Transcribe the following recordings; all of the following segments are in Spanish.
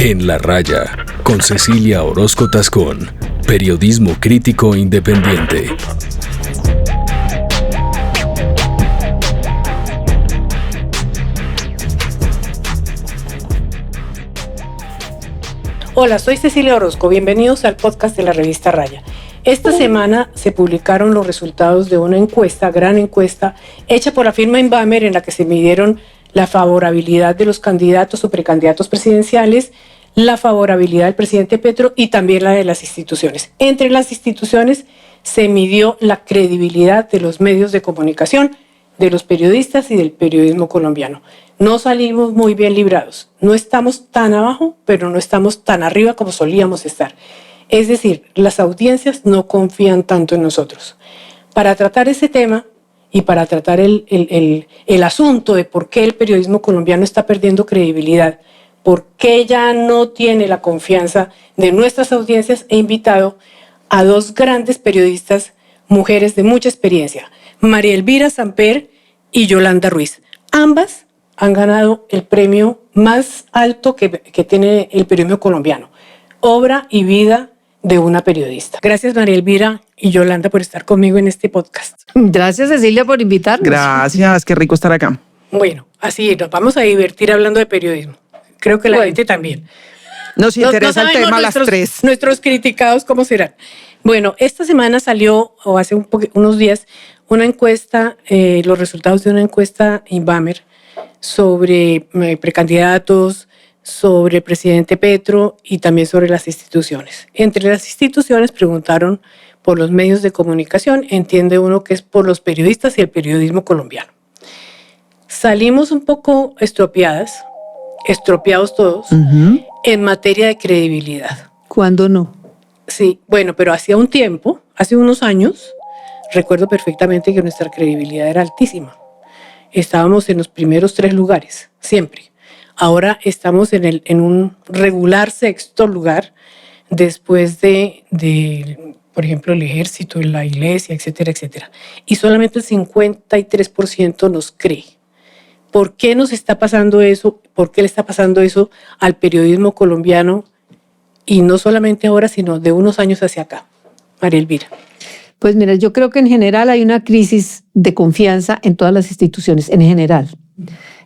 En la Raya, con Cecilia Orozco Tascón, periodismo crítico e independiente. Hola, soy Cecilia Orozco, bienvenidos al podcast de la revista Raya. Esta semana se publicaron los resultados de una encuesta, gran encuesta, hecha por la firma Inbamer, en la que se midieron la favorabilidad de los candidatos o precandidatos presidenciales, la favorabilidad del presidente Petro y también la de las instituciones. Entre las instituciones se midió la credibilidad de los medios de comunicación, de los periodistas y del periodismo colombiano. No salimos muy bien librados. No estamos tan abajo, pero no estamos tan arriba como solíamos estar. Es decir, las audiencias no confían tanto en nosotros. Para tratar ese tema y para tratar el asunto de por qué el periodismo colombiano está perdiendo credibilidad, por qué ya no tiene la confianza de nuestras audiencias, he invitado a dos grandes periodistas, mujeres de mucha experiencia, María Elvira Samper y Yolanda Ruiz. Ambas han ganado el premio más alto que tiene el periodismo colombiano, Obra y Vida de una periodista. Gracias, María Elvira y Yolanda, por estar conmigo en este podcast. Gracias, Cecilia, por invitarnos. Gracias, qué rico estar acá. Bueno, así nos vamos a divertir hablando de periodismo. Creo que la gente también. Nos interesa el tema a las tres. Nuestros criticados, ¿cómo serán? Bueno, esta semana salió, o hace unos días, una encuesta, los resultados de una encuesta Inbamer sobre precandidatos, sobre el presidente Petro y también sobre las instituciones. Entre las instituciones preguntaron por los medios de comunicación, entiende uno que es por los periodistas y el periodismo colombiano. Salimos un poco estropeados todos, en materia de credibilidad. ¿Cuándo no? Sí, bueno, pero hacía un tiempo, hace unos años, recuerdo perfectamente que nuestra credibilidad era altísima. Estábamos en los primeros 3 lugares, siempre. Ahora estamos en un regular 6º lugar, después de, por ejemplo, el ejército, la iglesia, etcétera, etcétera. Y solamente el 53% nos cree. ¿Por qué nos está pasando eso? ¿Por qué le está pasando eso al periodismo colombiano? Y no solamente ahora, sino de unos años hacia acá. María Elvira. Pues mira, yo creo que en general hay una crisis de confianza en todas las instituciones, en general.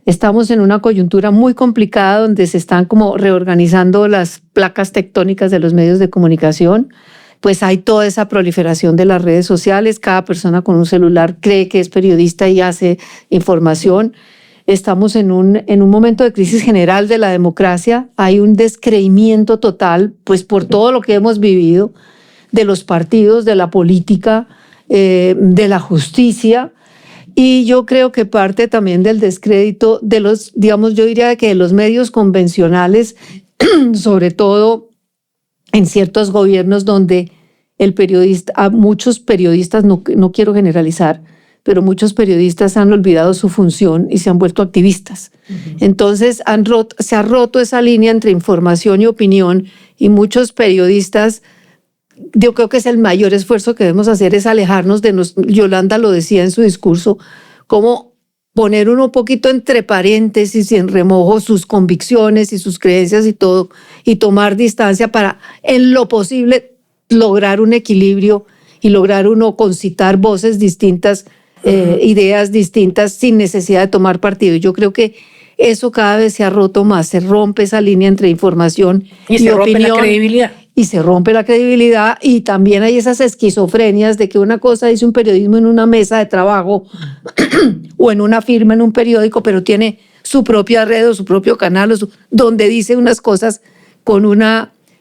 Estamos en una coyuntura muy complicada donde se están como reorganizando las placas tectónicas de los medios de comunicación. Pues hay toda esa proliferación de las redes sociales. Cada persona con un celular cree que es periodista y hace información. Estamos en un momento de crisis general de la democracia. Hay un descreimiento total, pues por todo lo que hemos vivido, de los partidos, de la política, de la justicia. Y yo creo que parte también del descrédito de los, digamos, yo diría que de los medios convencionales, sobre todo en ciertos gobiernos donde muchos periodistas, no quiero generalizar, pero muchos periodistas han olvidado su función y se han vuelto activistas. Entonces se ha roto esa línea entre información y opinión, y muchos periodistas, yo creo que es el mayor esfuerzo que debemos hacer, es alejarnos de Yolanda lo decía en su discurso, como poner uno un poquito entre paréntesis y en remojo sus convicciones y sus creencias y todo, y tomar distancia para, en lo posible, lograr un equilibrio y lograr uno concitar voces distintas, ideas distintas sin necesidad de tomar partido. Yo creo que eso cada vez se ha roto más, se rompe esa línea entre información y se opinión. rompe la credibilidad. Y se rompe la credibilidad, y también hay esas esquizofrenias de que una cosa dice un periodismo en una mesa de trabajo o en una firma en un periódico, pero tiene su propia red o su propio canal donde dice unas cosas con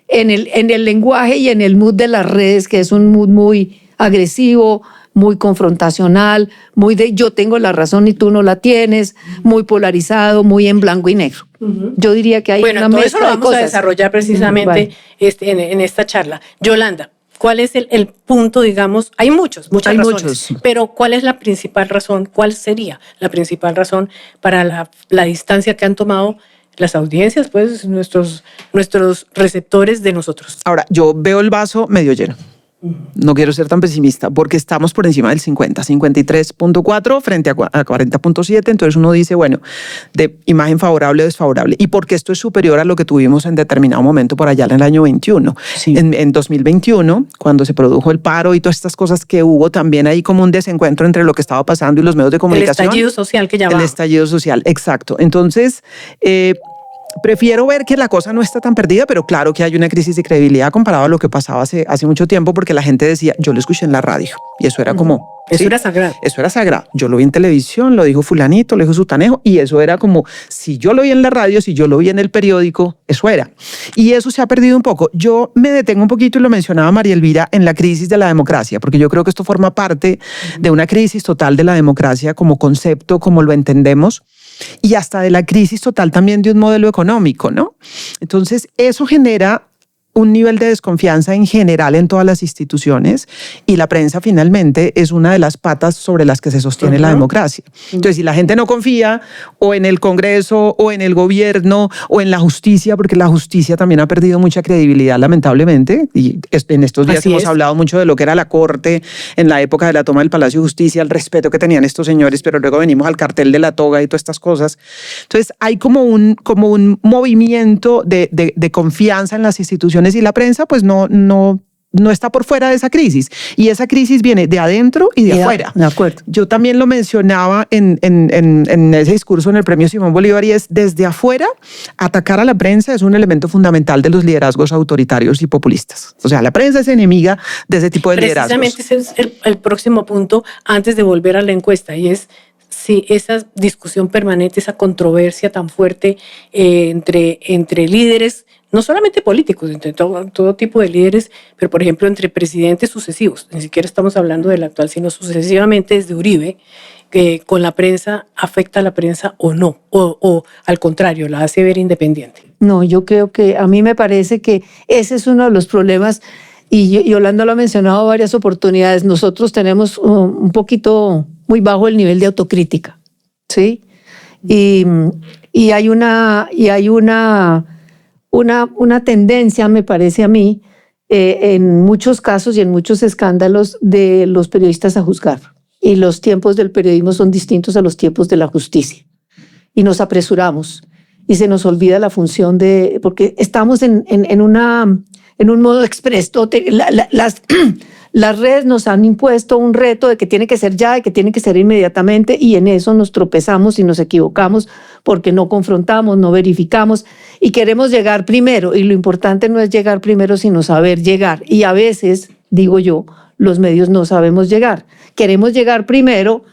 en el lenguaje y en el mood de las redes, que es un mood muy agresivo, muy confrontacional, muy de yo tengo la razón y tú no la tienes, muy polarizado, muy en blanco y negro. Yo diría que hay una mezcla de cosas. Bueno, todo eso lo vamos a desarrollar precisamente en esta charla. Yolanda, ¿cuál es el punto, digamos? Hay muchas razones, pero ¿cuál es la principal razón? ¿Cuál sería la principal razón para la distancia que han tomado las audiencias, pues nuestros receptores de nosotros? Ahora, yo veo el vaso medio lleno. No quiero ser tan pesimista porque estamos por encima del 50, 53.4 frente a 40.7. Entonces uno dice, bueno, de imagen favorable o desfavorable. Y porque esto es superior a lo que tuvimos en determinado momento por allá en el año 21. Sí. En 2021, cuando se produjo el paro y todas estas cosas que hubo, también hay como un desencuentro entre lo que estaba pasando y los medios de comunicación. El estallido social que llamamos. El estallido social, exacto. Entonces, prefiero ver que la cosa no está tan perdida, pero claro que hay una crisis de credibilidad comparado a lo que pasaba hace mucho tiempo, porque la gente decía, yo lo escuché en la radio, y eso era como... Eso ¿sí? era sagrado. Eso era sagrado. Yo lo vi en televisión, lo dijo fulanito, lo dijo sutanejo, y eso era como, si yo lo vi en la radio, si yo lo vi en el periódico, eso era. Y eso se ha perdido un poco. Yo me detengo un poquito, y lo mencionaba María Elvira, en la crisis de la democracia, porque yo creo que esto forma parte de una crisis total de la democracia como concepto, como lo entendemos, y hasta de la crisis total también de un modelo económico, ¿no? Entonces, eso genera un nivel de desconfianza en general en todas las instituciones, y la prensa finalmente es una de las patas sobre las que se sostiene la democracia. Entonces, si la gente no confía o en el Congreso o en el gobierno o en la justicia, porque la justicia también ha perdido mucha credibilidad lamentablemente, y en estos días hemos hablado mucho de lo que era la Corte en la época de la toma del Palacio de Justicia, el respeto que tenían estos señores, pero luego venimos al cartel de la toga y todas estas cosas. Entonces, hay como un movimiento de confianza en las instituciones, y la prensa pues no está por fuera de esa crisis, y esa crisis viene de adentro y de afuera. De acuerdo. Yo también lo mencionaba en ese discurso en el Premio Simón Bolívar, y es desde afuera atacar a la prensa es un elemento fundamental de los liderazgos autoritarios y populistas. O sea, la prensa es enemiga de ese tipo de liderazgos. Precisamente ese es el próximo punto antes de volver a la encuesta, y es si esa discusión permanente, esa controversia tan fuerte entre líderes, no solamente políticos, entre todo tipo de líderes, pero por ejemplo entre presidentes sucesivos, ni siquiera estamos hablando del actual, sino sucesivamente desde Uribe, que con la prensa afecta a la prensa o no, o al contrario, la hace ver independiente. No, yo creo que a mí me parece que ese es uno de los problemas, y Yolanda lo ha mencionado varias oportunidades. Nosotros tenemos un poquito muy bajo el nivel de autocrítica, ¿sí? Y hay una tendencia, me parece a mí, en muchos casos y en muchos escándalos de los periodistas a juzgar. Y los tiempos del periodismo son distintos a los tiempos de la justicia. Y nos apresuramos y se nos olvida la función porque estamos en un modo express. Las redes nos han impuesto un reto de que tiene que ser ya, de que tiene que ser inmediatamente, y en eso nos tropezamos y nos equivocamos porque no confrontamos, no verificamos y queremos llegar primero. Y lo importante no es llegar primero, sino saber llegar. Y a veces, digo yo, los medios no sabemos llegar. Queremos llegar primero,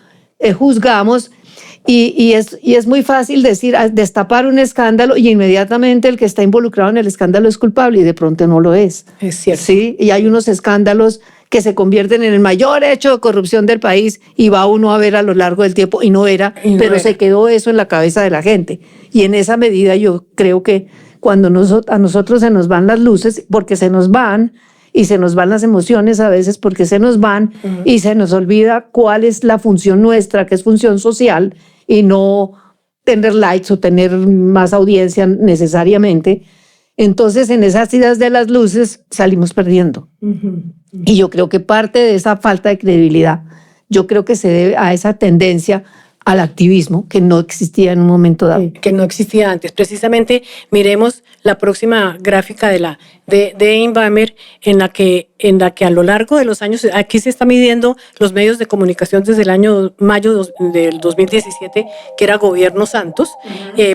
juzgamos, y es muy fácil decir, destapar un escándalo, y inmediatamente el que está involucrado en el escándalo es culpable, y de pronto no lo es. Es cierto. Sí, y hay unos escándalos que se convierten en el mayor hecho de corrupción del país, y va uno a ver a lo largo del tiempo, y no era, pero se quedó eso en la cabeza de la gente. Y en esa medida yo creo que cuando a nosotros se nos van las luces, porque se nos van, y se nos van las emociones a veces porque se nos van, y se nos olvida cuál es la función nuestra, que es función social, y no tener likes o tener más audiencia necesariamente. Entonces, en esas idas de las luces salimos perdiendo. Y yo creo que parte de esa falta de credibilidad, yo creo que se debe a esa tendencia al activismo que no existía en un momento dado. Que no existía antes. Precisamente miremos la próxima gráfica de INVAMER, en la que a lo largo de los años, aquí se está midiendo los medios de comunicación desde el año mayo del 2017, que era gobierno Santos.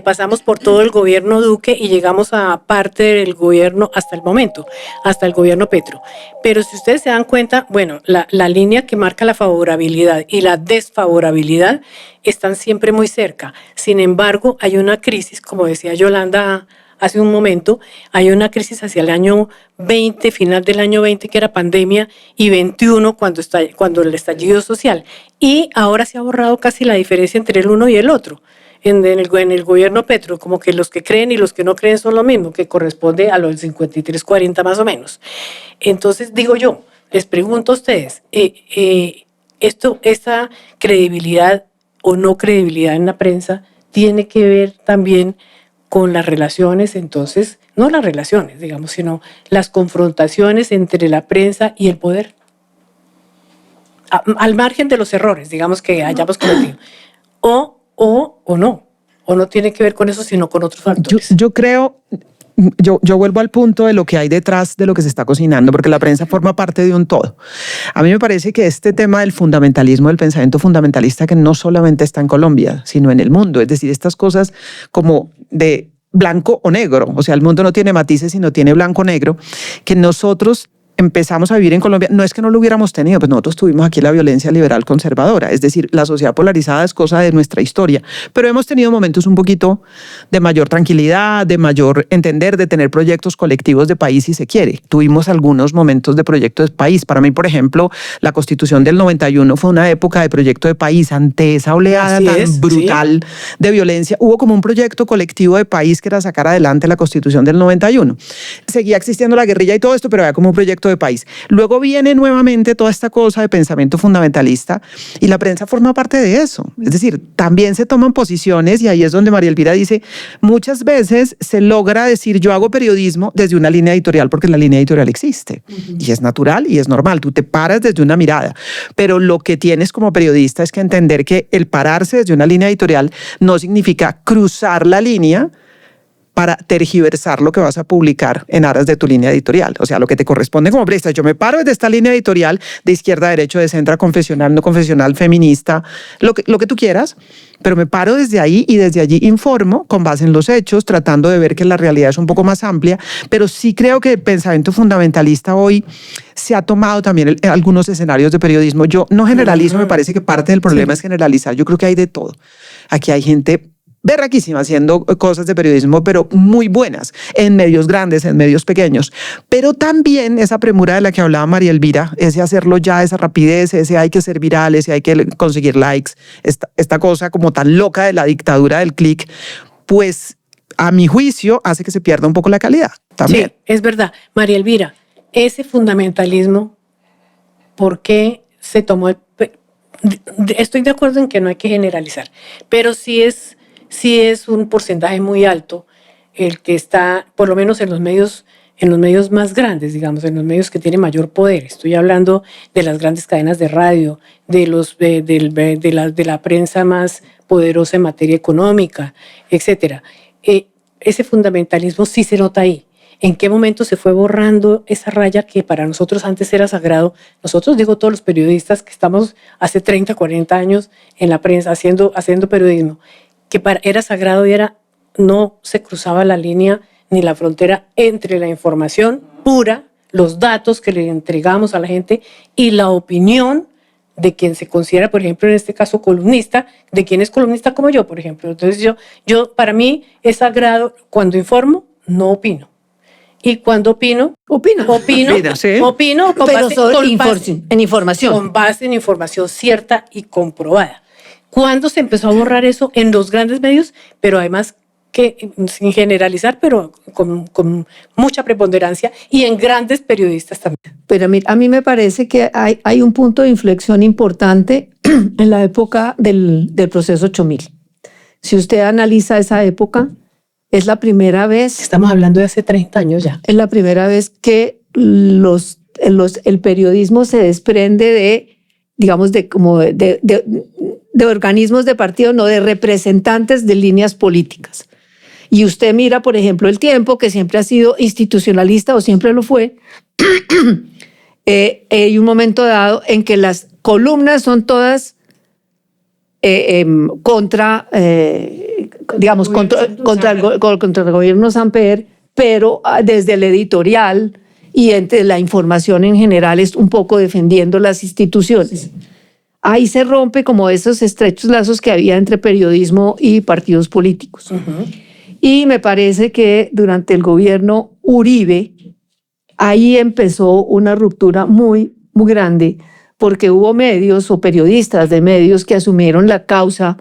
Pasamos por todo el gobierno Duque y llegamos a parte del gobierno hasta el momento, hasta el gobierno Petro. Pero si ustedes se dan cuenta, bueno, la línea que marca la favorabilidad y la desfavorabilidad están siempre muy cerca. Sin embargo, hay una crisis, como decía Yolanda hace un momento, hay una crisis hacia el año 20, final del año 20, que era pandemia, y 21 cuando el estallido social. Y ahora se ha borrado casi la diferencia entre el uno y el otro. En el gobierno Petro, como que los que creen y los que no creen son lo mismo, que corresponde a los 53-40 más o menos. Entonces, digo yo, les pregunto a ustedes, esta credibilidad o no credibilidad en la prensa tiene que ver también con las relaciones entonces no las relaciones, digamos, sino las confrontaciones entre la prensa y el poder. Al margen de los errores, digamos, que hayamos cometido. O no tiene que ver con eso, sino con otros factores. Yo creo... Yo vuelvo al punto de lo que hay detrás de lo que se está cocinando, porque la prensa forma parte de un todo. A mí me parece que este tema del fundamentalismo, del pensamiento fundamentalista, que no solamente está en Colombia, sino en el mundo, es decir, estas cosas como de blanco o negro, o sea, el mundo no tiene matices, sino tiene blanco o negro, que nosotros empezamos a vivir en Colombia, no es que no lo hubiéramos tenido, pues nosotros tuvimos aquí la violencia liberal conservadora, es decir, la sociedad polarizada es cosa de nuestra historia, pero hemos tenido momentos un poquito de mayor tranquilidad, de mayor entender, de tener proyectos colectivos de país si se quiere. Tuvimos algunos momentos de proyecto de país. Para mí, por ejemplo, la Constitución del 91 fue una época de proyecto de país ante esa oleada tan brutal de violencia. Hubo como un proyecto colectivo de país que era sacar adelante la Constitución del 91. Seguía existiendo la guerrilla y todo esto, pero había como un proyecto de país. Luego viene nuevamente toda esta cosa de pensamiento fundamentalista y la prensa forma parte de eso. Es decir, también se toman posiciones y ahí es donde María Elvira dice, muchas veces se logra decir yo hago periodismo desde una línea editorial porque la línea editorial existe y es natural y es normal. Tú te paras desde una mirada, pero lo que tienes como periodista es que entender que el pararse desde una línea editorial no significa cruzar la línea para tergiversar lo que vas a publicar en aras de tu línea editorial. O sea, lo que te corresponde como periodista. Yo me paro desde esta línea editorial de izquierda a derecha, de centro, confesional, no confesional, feminista, lo que tú quieras, pero me paro desde ahí y desde allí informo con base en los hechos, tratando de ver que la realidad es un poco más amplia, pero sí creo que el pensamiento fundamentalista hoy se ha tomado también en algunos escenarios de periodismo. Yo no generalizo, me parece que parte del problema es generalizar. Yo creo que hay de todo. Aquí hay gente berraquísima haciendo cosas de periodismo, pero muy buenas, en medios grandes, en medios pequeños. Pero también esa premura de la que hablaba María Elvira, ese hacerlo ya, esa rapidez, ese hay que ser viral, ese hay que conseguir likes, esta cosa como tan loca de la dictadura del click, pues a mi juicio hace que se pierda un poco la calidad también. Sí, es verdad. María Elvira, ese fundamentalismo, ¿por qué se tomó el... Estoy de acuerdo en que no hay que generalizar, pero sí es un porcentaje muy alto el que está, por lo menos en los medios más grandes, digamos, en los medios que tienen mayor poder. Estoy hablando de las grandes cadenas de radio, de la prensa más poderosa en materia económica, etcétera. Ese fundamentalismo sí se nota ahí. ¿En qué momento se fue borrando esa raya que para nosotros antes era sagrado? Nosotros, digo, todos los periodistas que estamos hace 30, 40 años en la prensa haciendo periodismo, que era sagrado y no se cruzaba la línea ni la frontera entre la información pura, los datos que le entregamos a la gente y la opinión de quien se considera, por ejemplo, en este caso columnista, de quien es columnista como yo, por ejemplo. Entonces yo para mí es sagrado, cuando informo, no opino. Y cuando opino ¿sí? Opino con en información. Con base en información cierta y comprobada. ¿Cuándo se empezó a borrar eso? En los grandes medios, pero además que sin generalizar, pero con mucha preponderancia, y en grandes periodistas también. Pero a mí me parece que hay un punto de inflexión importante en la época del proceso 8000. Si usted analiza esa época, es la primera vez... Estamos hablando de hace 30 años ya. Es la primera vez que el periodismo se desprende de, digamos, de organismos de partido, no de representantes de líneas políticas. Y usted mira, por ejemplo, El Tiempo, que siempre ha sido institucionalista o siempre lo fue. Hay un momento dado en que las columnas son todas contra el gobierno Samper, pero desde el editorial y entre la información en general es un poco defendiendo las instituciones. Ahí se rompe como esos estrechos lazos que había entre periodismo y partidos políticos. Uh-huh. Y me parece que durante el gobierno Uribe, ahí empezó una ruptura muy, muy grande, porque hubo medios o periodistas de medios que asumieron la causa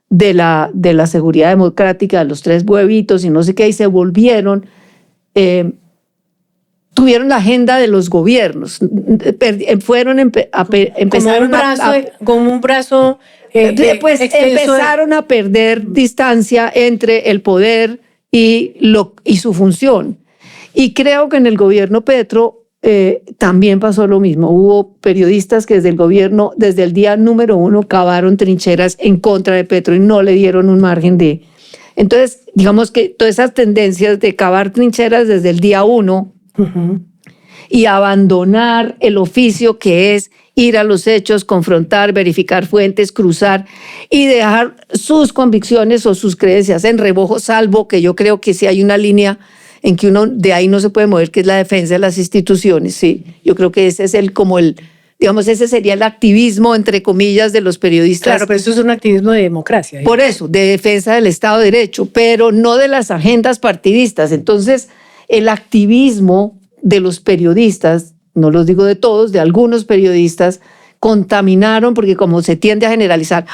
de la seguridad democrática, de los 3 huevitos y no sé qué, y se volvieron... tuvieron la agenda de los gobiernos, empezaron a perder distancia entre el poder y su función. Y creo que en el gobierno Petro también pasó lo mismo. Hubo periodistas que desde el gobierno, desde el día número 1, cavaron trincheras en contra de Petro y no le dieron un margen de... Entonces, digamos que todas esas tendencias de cavar trincheras desde el día 1 y abandonar el oficio que es ir a los hechos, confrontar, verificar fuentes, cruzar y dejar sus convicciones o sus creencias en remojo, salvo que yo creo que sí hay una línea en que uno de ahí no se puede mover, que es la defensa de las instituciones. Sí, yo creo que ese es digamos, ese sería el activismo, entre comillas, de los periodistas. Claro, pero eso es un activismo de democracia. Por eso, de defensa del Estado de Derecho, pero no de las agendas partidistas. Entonces, el activismo de los periodistas, no los digo de todos, de algunos periodistas, contaminaron, porque como se tiende a generalizar,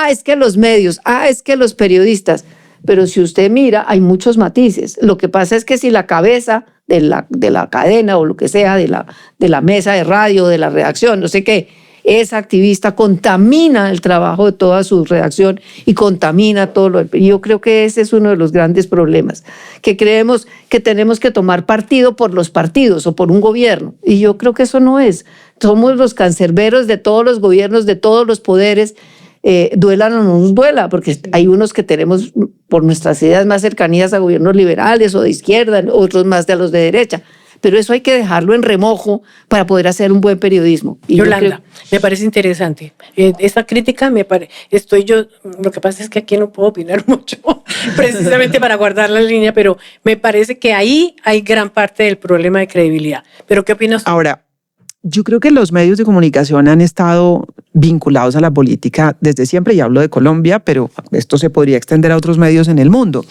es que los medios, es que los periodistas... Pero si usted mira, hay muchos matices. Lo que pasa es que si la cabeza de la cadena o lo que sea, de la mesa de radio, de la redacción, no sé qué, es activista, contamina el trabajo de toda su redacción y contamina todo lo... Y yo creo que ese es uno de los grandes problemas, que creemos que tenemos que tomar partido por los partidos o por un gobierno. Y yo creo que eso no es. Somos los cancerberos de todos los gobiernos, de todos los poderes, duelan o no nos duela, porque hay unos que tenemos por nuestras ideas más cercanías a gobiernos liberales o de izquierda, otros más de los de derecha. Pero eso hay que dejarlo en remojo para poder hacer un buen periodismo. Y Yolanda, me parece interesante. Esta crítica lo que pasa es que aquí no puedo opinar mucho, precisamente para guardar la línea, pero me parece que ahí hay gran parte del problema de credibilidad. ¿Pero qué opinas tú? Ahora, yo creo que los medios de comunicación han estado vinculados a la política desde siempre, y hablo de Colombia, pero esto se podría extender a otros medios en el mundo.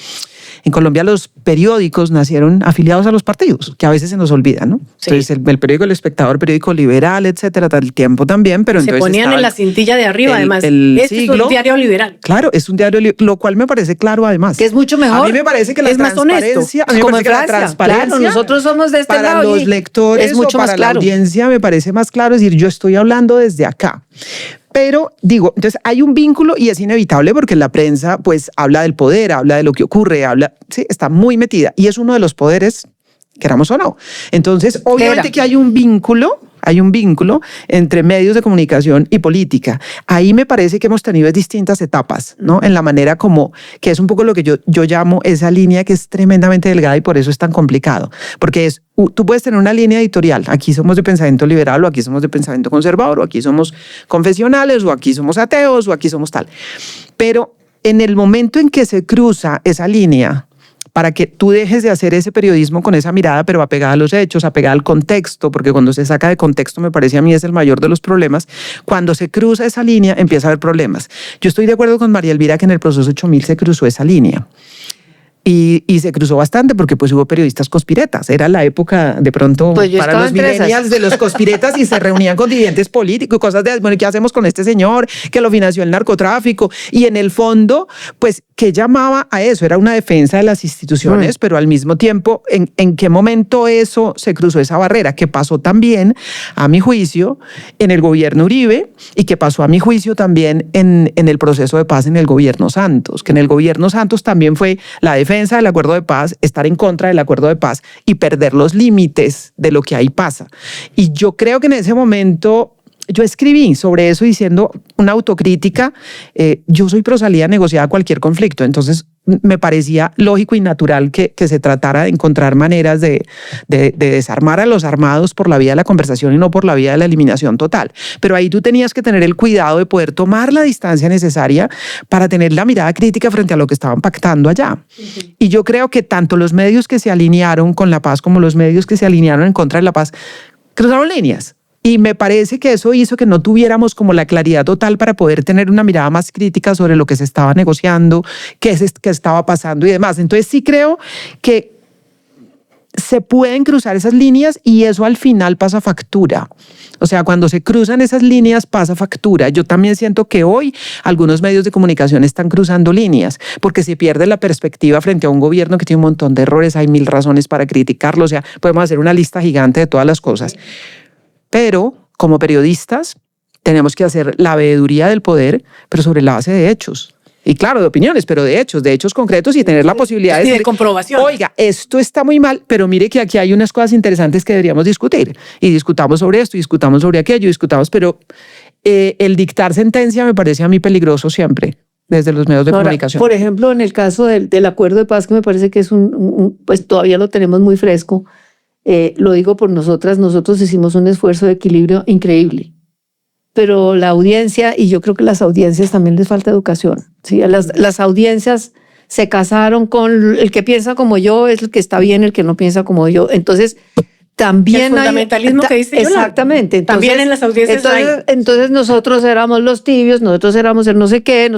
En Colombia los periódicos nacieron afiliados a los partidos, que a veces se nos olvida, ¿no? Sí. Entonces el periódico El Espectador, periódico liberal, etcétera, tal tiempo también, pero se entonces ponían en la cintilla de arriba, además. Este es un diario liberal. Claro, es un diario, lo cual me parece claro, además. Que es mucho mejor. A mí me parece que la transparencia, claro, nosotros somos de este para lado los lectores es mucho o para más claro. La audiencia me parece más claro, es decir, yo estoy hablando desde acá. Pero digo, entonces hay un vínculo y es inevitable porque la prensa pues habla del poder, habla de lo que ocurre, sí, está muy metida y es uno de los poderes, queramos o no. Entonces, obviamente que hay un vínculo entre medios de comunicación y política. Ahí me parece que hemos tenido distintas etapas, ¿no? En la manera como, que es un poco lo que yo llamo esa línea que es tremendamente delgada y por eso es tan complicado. Porque tú puedes tener una línea editorial, aquí somos de pensamiento liberal o aquí somos de pensamiento conservador o aquí somos confesionales o aquí somos ateos o aquí somos tal. Pero en el momento en que se cruza esa línea, para que tú dejes de hacer ese periodismo con esa mirada, pero apegada a los hechos, apegada al contexto, porque cuando se saca de contexto, me parece a mí es el mayor de los problemas. Cuando se cruza esa línea, empieza a haber problemas. Yo estoy de acuerdo con María Elvira que en el proceso 8000 se cruzó esa línea. Y se cruzó bastante porque pues hubo periodistas conspiretas. Era la época de pronto para los millennials de los conspiretas y se reunían con dirigentes políticos y cosas de, bueno, ¿qué hacemos con este señor que lo financió el narcotráfico? Y en el fondo, pues, ¿qué llamaba a eso? Era una defensa de las instituciones, pero al mismo tiempo, ¿en qué momento eso se cruzó esa barrera? Que pasó también, a mi juicio, en el gobierno Uribe y que pasó a mi juicio también en el proceso de paz en el gobierno Santos, que en el gobierno Santos también fue la defensa del acuerdo de paz, estar en contra del acuerdo de paz y perder los límites de lo que ahí pasa. Y yo creo que en ese momento yo escribí sobre eso diciendo una autocrítica. Yo soy pro salida negociada a cualquier conflicto, entonces me parecía lógico y natural que se tratara de encontrar maneras de desarmar a los armados por la vía de la conversación y no por la vía de la eliminación total. Pero ahí tú tenías que tener el cuidado de poder tomar la distancia necesaria para tener la mirada crítica frente a lo que estaban pactando allá. Uh-huh. Y yo creo que tanto los medios que se alinearon con la paz como los medios que se alinearon en contra de la paz cruzaron líneas. Y me parece que eso hizo que no tuviéramos como la claridad total para poder tener una mirada más crítica sobre lo que se estaba negociando, qué estaba pasando y demás. Entonces sí creo que se pueden cruzar esas líneas y eso al final pasa factura. O sea, cuando se cruzan esas líneas pasa factura. Yo también siento que hoy algunos medios de comunicación están cruzando líneas porque se pierde la perspectiva frente a un gobierno que tiene un montón de errores, hay 1000 razones para criticarlo, o sea, podemos hacer una lista gigante de todas las cosas. Pero como periodistas tenemos que hacer la veeduría del poder, pero sobre la base de hechos. Y claro, de opiniones, pero de hechos concretos y tener la posibilidad de Sí, de decir, comprobación. oiga, esto está muy mal, pero mire que aquí hay unas cosas interesantes que deberíamos discutir. Y discutamos sobre esto, y discutamos sobre aquello, pero el dictar sentencia me parece a mí peligroso siempre, desde los medios de comunicación. Por ejemplo, en el caso del acuerdo de paz, que me parece que es pues todavía lo tenemos muy fresco, lo digo por nosotros hicimos un esfuerzo de equilibrio increíble. Pero la audiencia, y yo creo que las audiencias también les falta educación, ¿sí? Las audiencias se casaron con el que piensa como yo, es el que está bien, el que no piensa como yo. Entonces, también el fundamentalismo que dice Yolanda. Exactamente. Entonces, también en las audiencias entonces nosotros éramos los tibios, nosotros éramos el no sé qué,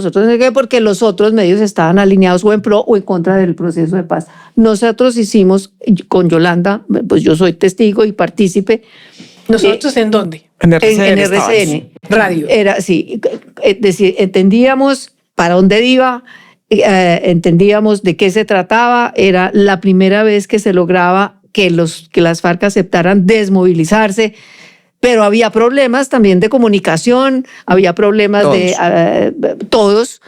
porque los otros medios estaban alineados o en pro o en contra del proceso de paz. Nosotros hicimos, con Yolanda, pues yo soy testigo y partícipe. ¿Nosotros en dónde? En RCN. Radio. Era, sí, es decir, entendíamos para dónde iba, entendíamos de qué se trataba, era la primera vez que se lograba que las FARC aceptaran desmovilizarse, pero había problemas también de comunicación, había problemas todos.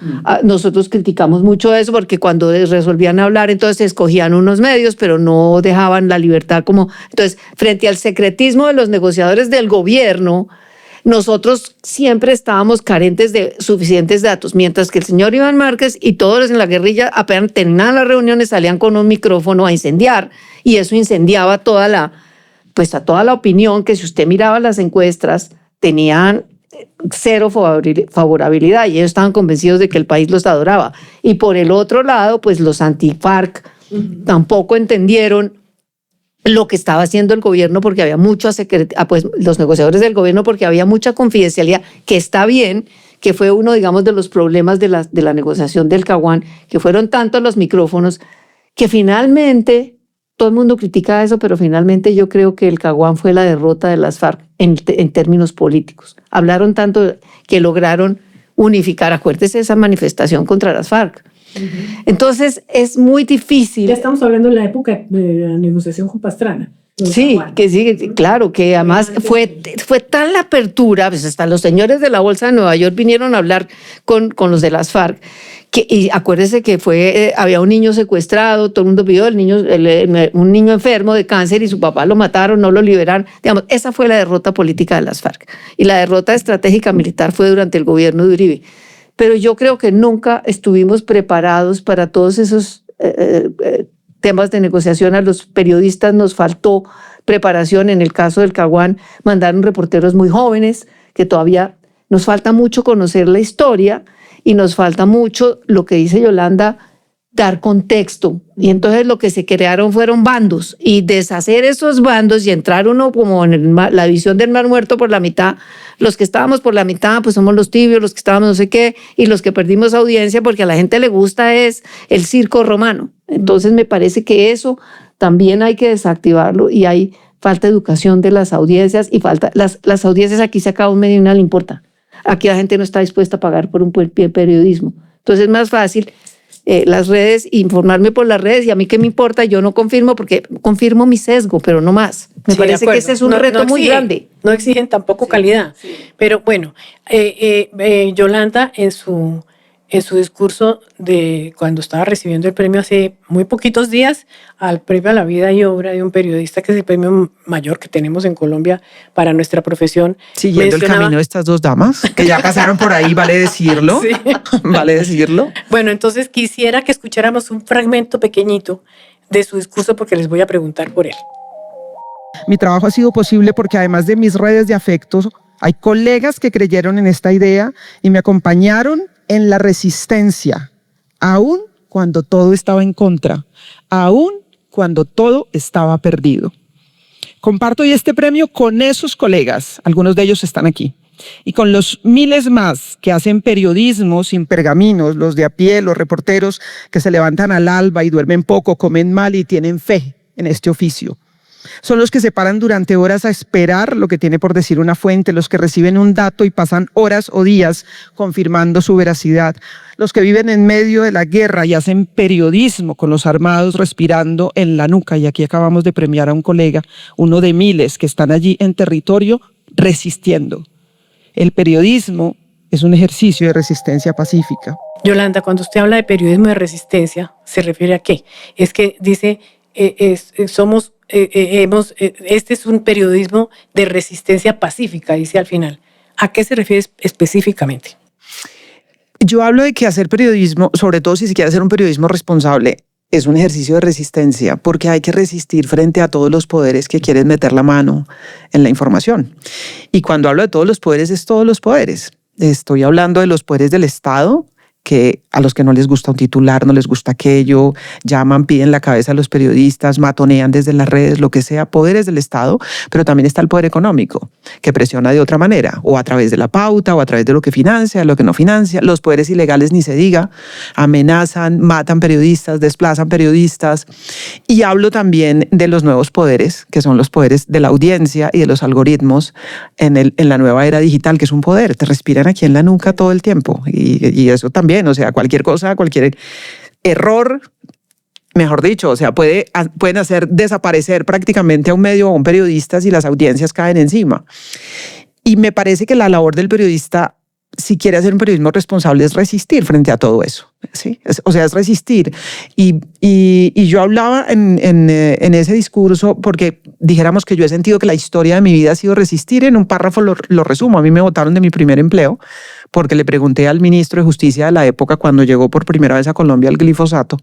Nosotros criticamos mucho eso porque cuando resolvían hablar, entonces escogían unos medios, pero no dejaban la libertad como... Entonces, frente al secretismo de los negociadores del gobierno, nosotros siempre estábamos carentes de suficientes datos, mientras que el señor Iván Márquez y todos los en la guerrilla apenas terminaban las reuniones, salían con un micrófono a incendiar, y eso incendiaba a toda la opinión, que si usted miraba las encuestas, tenían cero favorabilidad y ellos estaban convencidos de que el país los adoraba. Y por el otro lado, pues los anti-FARC tampoco entendieron lo que estaba haciendo el gobierno porque había pues los negociadores del gobierno porque había mucha confidencialidad, que está bien, que fue uno, digamos, de los problemas de la negociación del Caguán, que fueron tantos los micrófonos que finalmente... Todo el mundo critica eso, pero finalmente yo creo que el Caguán fue la derrota de las FARC en términos políticos. Hablaron tanto que lograron unificar, acuérdese esa manifestación contra las FARC. Entonces es muy difícil. Ya estamos hablando de la época de la negociación con Pastrana. Sí, claro, que además fue tal la apertura, pues hasta los señores de la Bolsa de Nueva York vinieron a hablar con los de las FARC. Y acuérdese que había un niño secuestrado, todo el mundo pidió un niño enfermo de cáncer y su papá lo mataron, no lo liberaron. Digamos, esa fue la derrota política de las FARC. Y la derrota estratégica militar fue durante el gobierno de Uribe. Pero yo creo que nunca estuvimos preparados para todos esos temas de negociación. A los periodistas nos faltó preparación. En el caso del Caguán, mandaron reporteros muy jóvenes, que todavía nos falta mucho conocer la historia. Y nos falta mucho, lo que dice Yolanda, dar contexto. Y entonces lo que se crearon fueron bandos. Y deshacer esos bandos y entrar uno como en la división del Mar Muerto por la mitad. Los que estábamos por la mitad, pues somos los tibios, los que estábamos no sé qué, y los que perdimos audiencia porque a la gente le gusta es el circo romano. Entonces me parece que eso también hay que desactivarlo y hay falta de educación de las audiencias y las audiencias aquí se acaba un medio y nada le importa. Aquí la gente no está dispuesta a pagar por un periodismo. Entonces es más fácil las redes, informarme por las redes, y a mí qué me importa, yo no confirmo porque confirmo mi sesgo, pero no más. Me parece que ese es un reto muy grande. No exigen tampoco calidad. Sí. Pero bueno, Yolanda en su discurso de cuando estaba recibiendo el premio hace muy poquitos días, al premio a la vida y obra de un periodista, que es el premio mayor que tenemos en Colombia para nuestra profesión. Siguiendo el camino de estas dos damas, que ya pasaron por ahí, vale decirlo. Sí. Vale decirlo. Bueno, entonces quisiera que escucháramos un fragmento pequeñito de su discurso porque les voy a preguntar por él. Mi trabajo ha sido posible porque además de mis redes de afectos, hay colegas que creyeron en esta idea y me acompañaron en la resistencia, aún cuando todo estaba en contra, aún cuando todo estaba perdido. Comparto hoy este premio con esos colegas, algunos de ellos están aquí, y con los miles más que hacen periodismo sin pergaminos, los de a pie, los reporteros que se levantan al alba y duermen poco, comen mal y tienen fe en este oficio. Son los que se paran durante horas a esperar lo que tiene por decir una fuente, los que reciben un dato y pasan horas o días confirmando su veracidad, los que viven en medio de la guerra y hacen periodismo con los armados respirando en la nuca. Y aquí acabamos de premiar a un colega, uno de miles que están allí en territorio resistiendo. El periodismo es un ejercicio de resistencia pacífica. Yolanda, cuando usted habla de periodismo de resistencia, ¿se refiere a qué? Es que dice, este es un periodismo de resistencia pacífica, dice al final. ¿A qué se refiere específicamente? Yo hablo de que hacer periodismo, sobre todo si se quiere hacer un periodismo responsable, es un ejercicio de resistencia, porque hay que resistir frente a todos los poderes que quieren meter la mano en la información. Y cuando hablo de todos los poderes, es todos los poderes. Estoy hablando de los poderes del Estado, que a los que no les gusta un titular, no les gusta aquello, llaman, piden la cabeza a los periodistas, matonean desde las redes, lo que sea, poderes del Estado, pero también está el poder económico, que presiona de otra manera, o a través de la pauta, o a través de lo que financia, lo que no financia. Los poderes ilegales ni se diga, amenazan, matan periodistas, desplazan periodistas. Y hablo también de los nuevos poderes, que son los poderes de la audiencia y de los algoritmos en la nueva era digital, que es un poder, te respiran aquí en la nuca todo el tiempo, y eso también. O sea, cualquier cosa, cualquier error, mejor dicho, o sea, pueden hacer desaparecer prácticamente a un medio o a un periodista si las audiencias caen encima. Y me parece que la labor del periodista, si quiere hacer un periodismo responsable, es resistir frente a todo eso. ¿Sí? O sea, es resistir. Y yo hablaba en ese discurso porque dijéramos que yo he sentido que la historia de mi vida ha sido resistir. En un párrafo lo resumo. A mí me botaron de mi primer empleo porque le pregunté al ministro de Justicia de la época, cuando llegó por primera vez a Colombia el glifosato,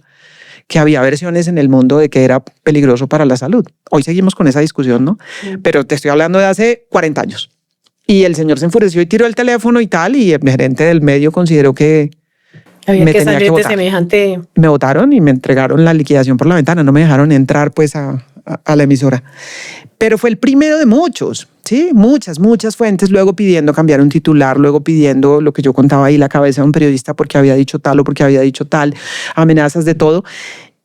que había versiones en el mundo de que era peligroso para la salud. Hoy seguimos con esa discusión, ¿no? Pero te estoy hablando de hace 40 años. Y el señor se enfureció y tiró el teléfono y tal, y el gerente del medio consideró que había me que tenía salir que de votar. semejante... Me votaron y me entregaron la liquidación por la ventana. No me dejaron entrar pues a la emisora. Pero fue el primero de muchos, ¿sí? Muchas fuentes luego pidiendo cambiar un titular, luego pidiendo lo que yo contaba ahí, la cabeza de un periodista porque había dicho tal o porque había dicho tal, amenazas de todo.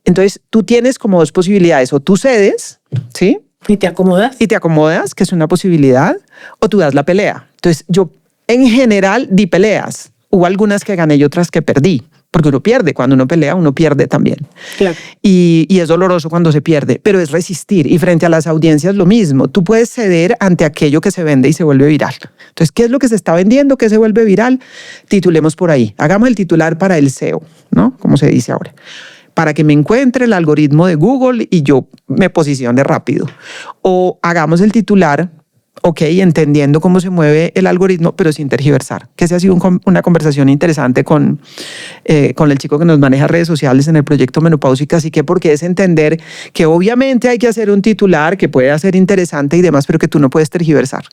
Entonces tú tienes como dos posibilidades: o tú cedes, ¿sí? ¿Y te acomodas? Y te acomodas, que es una posibilidad, o tú das la pelea. Entonces yo en general di peleas. Hubo algunas que gané y otras que perdí, porque uno pierde. Cuando uno pelea, uno pierde también. Claro. Y es doloroso cuando se pierde, pero es resistir. Y frente a las audiencias lo mismo. Tú puedes ceder ante aquello que se vende y se vuelve viral. Entonces, ¿qué es lo que se está vendiendo? ¿Qué se vuelve viral? Titulemos por ahí. Hagamos el titular para el SEO, ¿no? Como se dice ahora. Para que me encuentre el algoritmo de Google y yo me posicione rápido. O hagamos el titular, ok, entendiendo cómo se mueve el algoritmo, pero sin tergiversar. Que esa ha sido una conversación interesante con el chico que nos maneja redes sociales en el proyecto Menopáusica, así que porque es entender que obviamente hay que hacer un titular que puede ser interesante y demás, pero que tú no puedes tergiversar.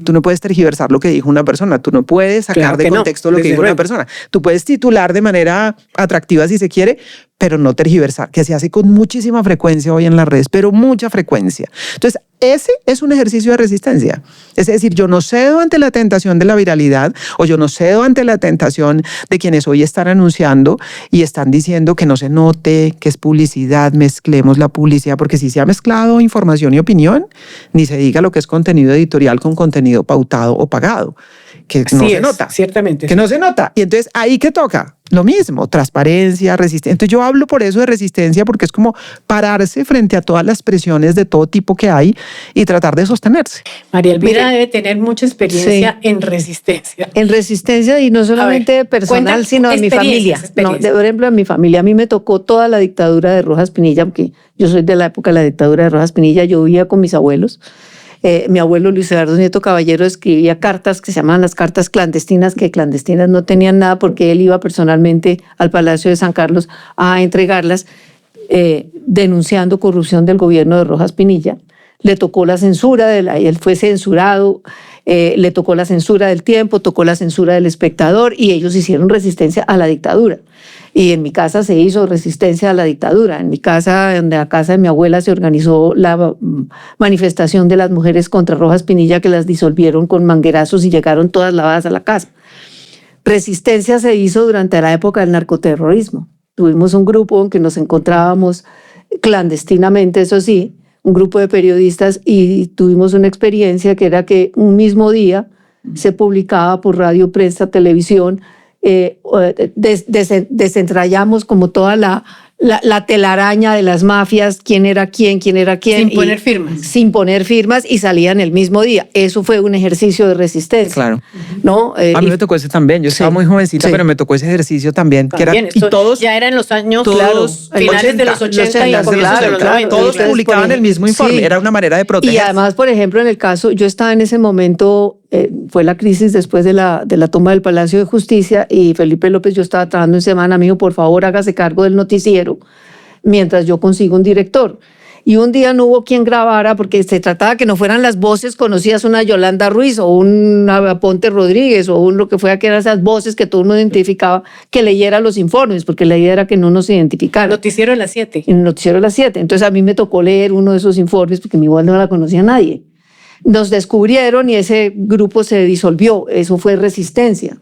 Tú no puedes tergiversar lo que dijo una persona, tú no puedes sacar Claro de contexto lo que dijo una persona. Tú puedes titular de manera atractiva si se quiere, pero no tergiversar, que se hace con muchísima frecuencia hoy en las redes, pero mucha frecuencia. Entonces, ese es un ejercicio de resistencia. Es decir, yo no cedo ante la tentación de la viralidad, o yo no cedo ante la tentación de quienes hoy están anunciando y están diciendo que no se note, que es publicidad, mezclemos la publicidad, porque si se ha mezclado información y opinión, ni se diga lo que es contenido editorial con contenido pautado o pagado, que no se nota. Ciertamente. Que no se nota. Y entonces, ¿ahí qué toca? Lo mismo, transparencia, resistencia. Entonces yo hablo por eso de resistencia, porque es como pararse frente a todas las presiones de todo tipo que hay y tratar de sostenerse. María Elvira debe tener mucha experiencia en resistencia. En resistencia, y no solamente personal, sino en mi familia. No, por ejemplo, en mi familia a mí me tocó toda la dictadura de Rojas Pinilla, porque yo soy de la época de la dictadura de Rojas Pinilla. Yo vivía con mis abuelos. Mi abuelo Luis Eduardo Nieto Caballero escribía cartas que se llamaban las cartas clandestinas, que clandestinas no tenían nada porque él iba personalmente al Palacio de San Carlos a entregarlas, denunciando corrupción del gobierno de Rojas Pinilla. Le tocó la censura, él fue censurado, le tocó la censura del Tiempo, tocó la censura del Espectador, y ellos hicieron resistencia a la dictadura. Y en mi casa se hizo resistencia a la dictadura. En mi casa, en la casa de mi abuela, se organizó la manifestación de las mujeres contra Rojas Pinilla, que las disolvieron con manguerazos y llegaron todas lavadas a la casa. Resistencia se hizo durante la época del narcoterrorismo. Tuvimos un grupo en que nos encontrábamos clandestinamente, eso sí, un grupo de periodistas, y tuvimos una experiencia que era que un mismo día se publicaba por radio, prensa, televisión, desentrañamos como toda la telaraña de las mafias, quién era quién. Sin poner firmas. Sin poner firmas y salían el mismo día. Eso fue un ejercicio de resistencia. Claro. ¿No? A mí me tocó ese también. Yo estaba muy jovencita, pero me tocó ese ejercicio también. Y todos ya era en los años finales de los 80 y comienzos de los 90. Todos publicaban el mismo informe. Era una manera de proteger. Y además, por ejemplo, en el caso, yo estaba en ese momento, fue la crisis después de la toma del Palacio de Justicia, y Felipe López, yo estaba trabajando en Semana, amigo, por favor, hágase cargo del noticiero mientras yo consigo un director. Y un día no hubo quien grabara, porque se trataba que no fueran las voces conocidas, una Yolanda Ruiz o una Ponte Rodríguez o lo que fuera, que eran esas voces que todo el mundo identificaba, que leyera los informes, porque la idea era que no nos identificaran. Noticiero de las 7. En el noticiero de las 7. Entonces a mí me tocó leer uno de esos informes porque mi voz no la conocía nadie. Nos descubrieron y ese grupo se disolvió. Eso fue resistencia.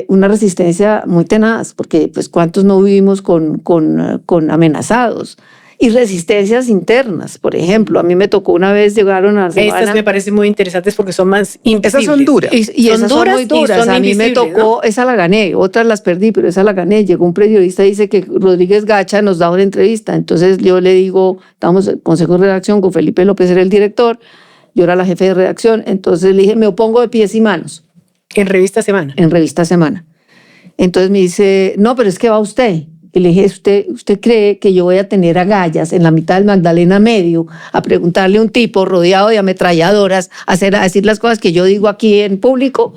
Una resistencia muy tenaz, porque pues cuántos no vivimos con amenazados. Y resistencias internas, por ejemplo. A mí me tocó una vez, llegaron a Semana. Estas me parecen muy interesantes porque son más invisibles. Esas son duras. Y esas son muy duras. Son a mí me tocó, ¿no? Esa la gané, otras las perdí, pero esa la gané. Llegó un periodista y dice que Rodríguez Gacha nos da una entrevista. Entonces yo le digo, estamos en consejo de redacción con Felipe López, era el director, yo era la jefe de redacción. Entonces le dije, me opongo de pies y manos. En Revista Semana. En Revista Semana. Entonces me dice, no, pero es que va usted. Y le dije, ¿usted cree que yo voy a tener agallas en la mitad del Magdalena Medio a preguntarle a un tipo rodeado de ametralladoras a decir las cosas que yo digo aquí en público?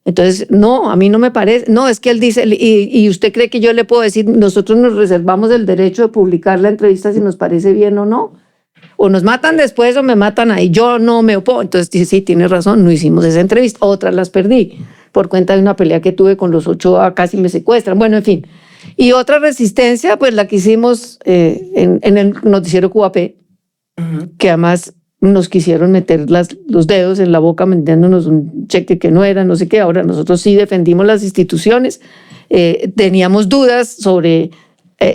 Entonces, no, a mí no me parece. No, es que él dice, y usted cree que yo le puedo decir, nosotros nos reservamos el derecho de publicar la entrevista si nos parece bien o no. O nos matan después o me matan ahí. Yo no me opongo. Entonces dice, sí, tiene razón, no hicimos esa entrevista. Otras las perdí por cuenta de una pelea que tuve con los Ochoa, casi me secuestran. Bueno, en fin. Y otra resistencia, pues la que hicimos en el noticiero QAP, que además nos quisieron meter los dedos en la boca metiéndonos un cheque que no era, no sé qué. Ahora nosotros sí defendimos las instituciones, teníamos dudas sobre...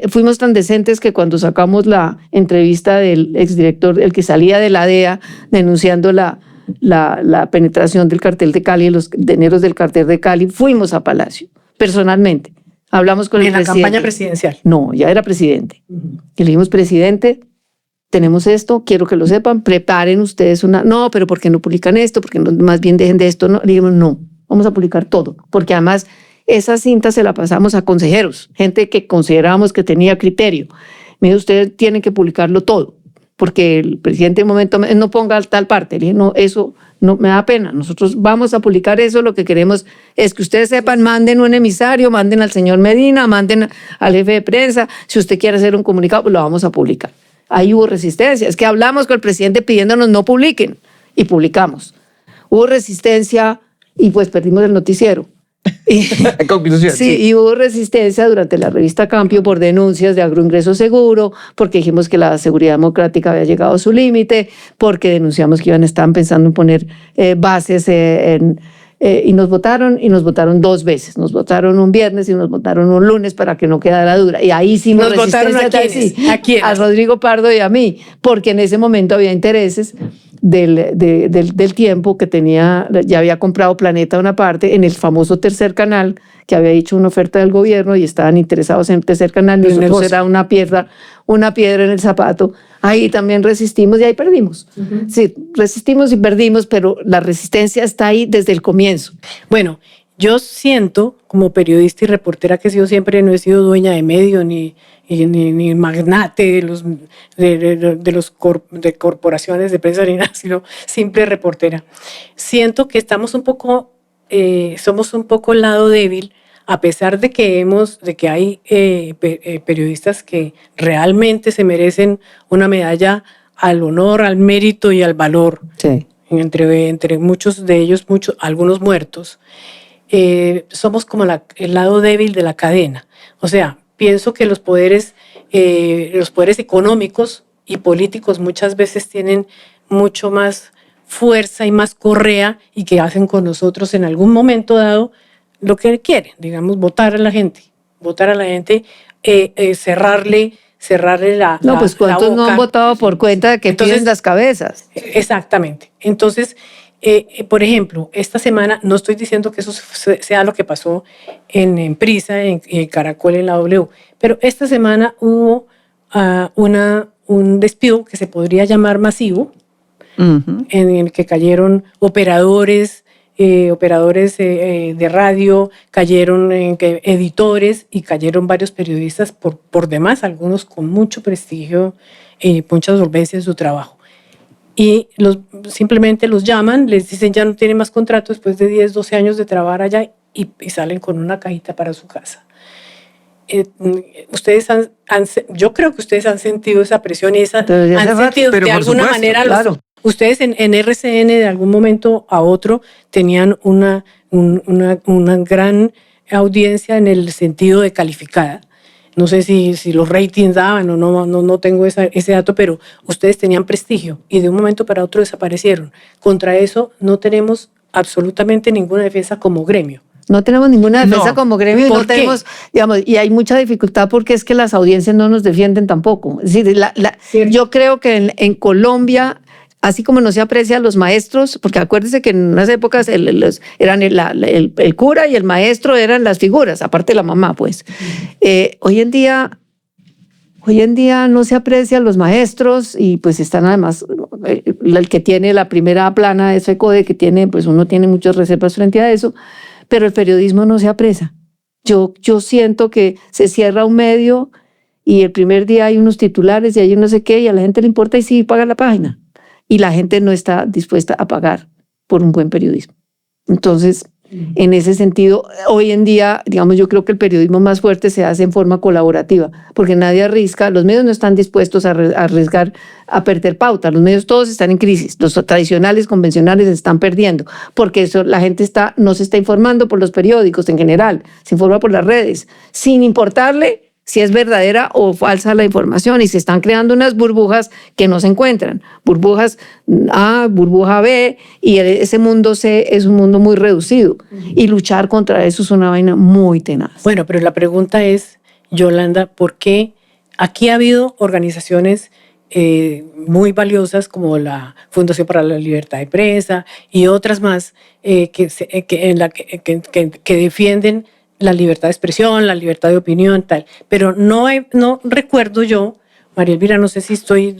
fuimos tan decentes que cuando sacamos la entrevista del exdirector, el que salía de la DEA, denunciando la penetración del cartel de Cali, los dineros del cartel de Cali, fuimos a Palacio, personalmente. Hablamos con el presidente. En la campaña presidencial. No, ya era presidente. Y le dijimos, presidente, tenemos esto, quiero que lo sepan, preparen ustedes una... No, pero ¿por qué no publican esto? ¿Por qué no, más bien dejen de esto? No, le dijimos, no, vamos a publicar todo, porque además esa cinta se la pasamos a consejeros, gente que considerábamos que tenía criterio. Me dijo, ustedes tienen que publicarlo todo, porque el presidente en un momento no ponga tal parte. Le dije, no, eso no me da pena. Nosotros vamos a publicar eso. Lo que queremos es que ustedes sepan, manden un emisario, manden al señor Medina, manden al jefe de prensa. Si usted quiere hacer un comunicado, pues lo vamos a publicar. Ahí hubo resistencia. Es que hablamos con el presidente pidiéndonos no publiquen y publicamos. Hubo resistencia y pues perdimos el noticiero. Sí, y hubo resistencia durante la revista Cambio por denuncias de agroingreso seguro, porque dijimos que la seguridad democrática había llegado a su límite, porque denunciamos que estaban pensando en poner bases y nos votaron 2 veces. Nos votaron un viernes y nos votaron un lunes para que no quedara dura. Y ahí hicimos resistencia. ¿A quiénes? A Rodrigo Pardo y a mí, porque en ese momento había intereses del tiempo que tenía, ya había comprado Planeta una parte en el famoso Tercer Canal, que había hecho una oferta del gobierno y estaban interesados en el Tercer Canal. Nosotros era una piedra en el zapato. Ahí también resistimos y ahí perdimos. Sí, resistimos y perdimos, pero la resistencia está ahí desde el comienzo. Bueno, yo siento, como periodista y reportera que he sido siempre, no he sido dueña de medio ni magnate de corporaciones de prensa ni nada, sino simple reportera. Siento que somos un poco el lado débil, a pesar de que hay periodistas que realmente se merecen una medalla al honor, al mérito y al valor. Sí. Entre muchos de ellos, algunos muertos. Somos como el lado débil de la cadena. O sea, pienso que los poderes económicos y políticos muchas veces tienen mucho más fuerza y más correa y que hacen con nosotros en algún momento dado lo que quieren, digamos, votar a la gente, cerrarle la pues ¿cuántos boca? no han votado por cuenta de que piden las cabezas? Exactamente. Entonces, Por ejemplo, esta semana, no estoy diciendo que eso sea lo que pasó en Prisa, en Caracol, en la W, pero esta semana hubo un despido que se podría llamar masivo, en el que cayeron operadores de radio, cayeron editores y cayeron varios periodistas por demás, algunos con mucho prestigio y mucha solvencia en su trabajo. Y simplemente los llaman, les dicen ya no tienen más contrato después de 10, 12 años de trabajar allá y salen con una cajita para su casa. Ustedes yo creo que ustedes han sentido esa presión y han sentido de alguna manera claro. Ustedes en RCN de algún momento a otro tenían una gran audiencia en el sentido de calificada. No sé si los ratings daban o no tengo ese dato, pero ustedes tenían prestigio y de un momento para otro desaparecieron. Contra eso no tenemos absolutamente ninguna defensa como gremio. No tenemos ninguna defensa como gremio y ¿Por no tenemos, digamos, y hay mucha dificultad porque es que las audiencias no nos defienden tampoco. Es decir, yo creo que en Colombia, así como no se aprecia a los maestros, porque acuérdense que en unas épocas eran el cura y el maestro eran las figuras, aparte de la mamá, pues. Hoy en día no se aprecia a los maestros y pues están además, el que tiene la primera plana de FECODE, que tiene, pues uno tiene muchas reservas frente a eso, pero el periodismo no se aprecia. Yo siento que se cierra un medio y el primer día hay unos titulares y hay no sé qué y a la gente le importa y sí paga la página. Y la gente no está dispuesta a pagar por un buen periodismo. Entonces, en ese sentido, hoy en día, digamos, yo creo que el periodismo más fuerte se hace en forma colaborativa, porque nadie arriesga, los medios no están dispuestos a arriesgar a perder pauta, los medios todos están en crisis, los tradicionales, convencionales están perdiendo, porque la gente no se está informando por los periódicos en general, se informa por las redes, sin importarle si es verdadera o falsa la información, y se están creando unas burbujas que no se encuentran, burbujas A, burbuja B, y ese mundo C es un mundo muy reducido, y luchar contra eso es una vaina muy tenaz. Bueno, pero la pregunta es, Yolanda, ¿por qué aquí ha habido organizaciones muy valiosas como la Fundación para la Libertad de Prensa y otras más que defienden la libertad de expresión, la libertad de opinión, tal. Pero no recuerdo yo, María Elvira, no sé si estoy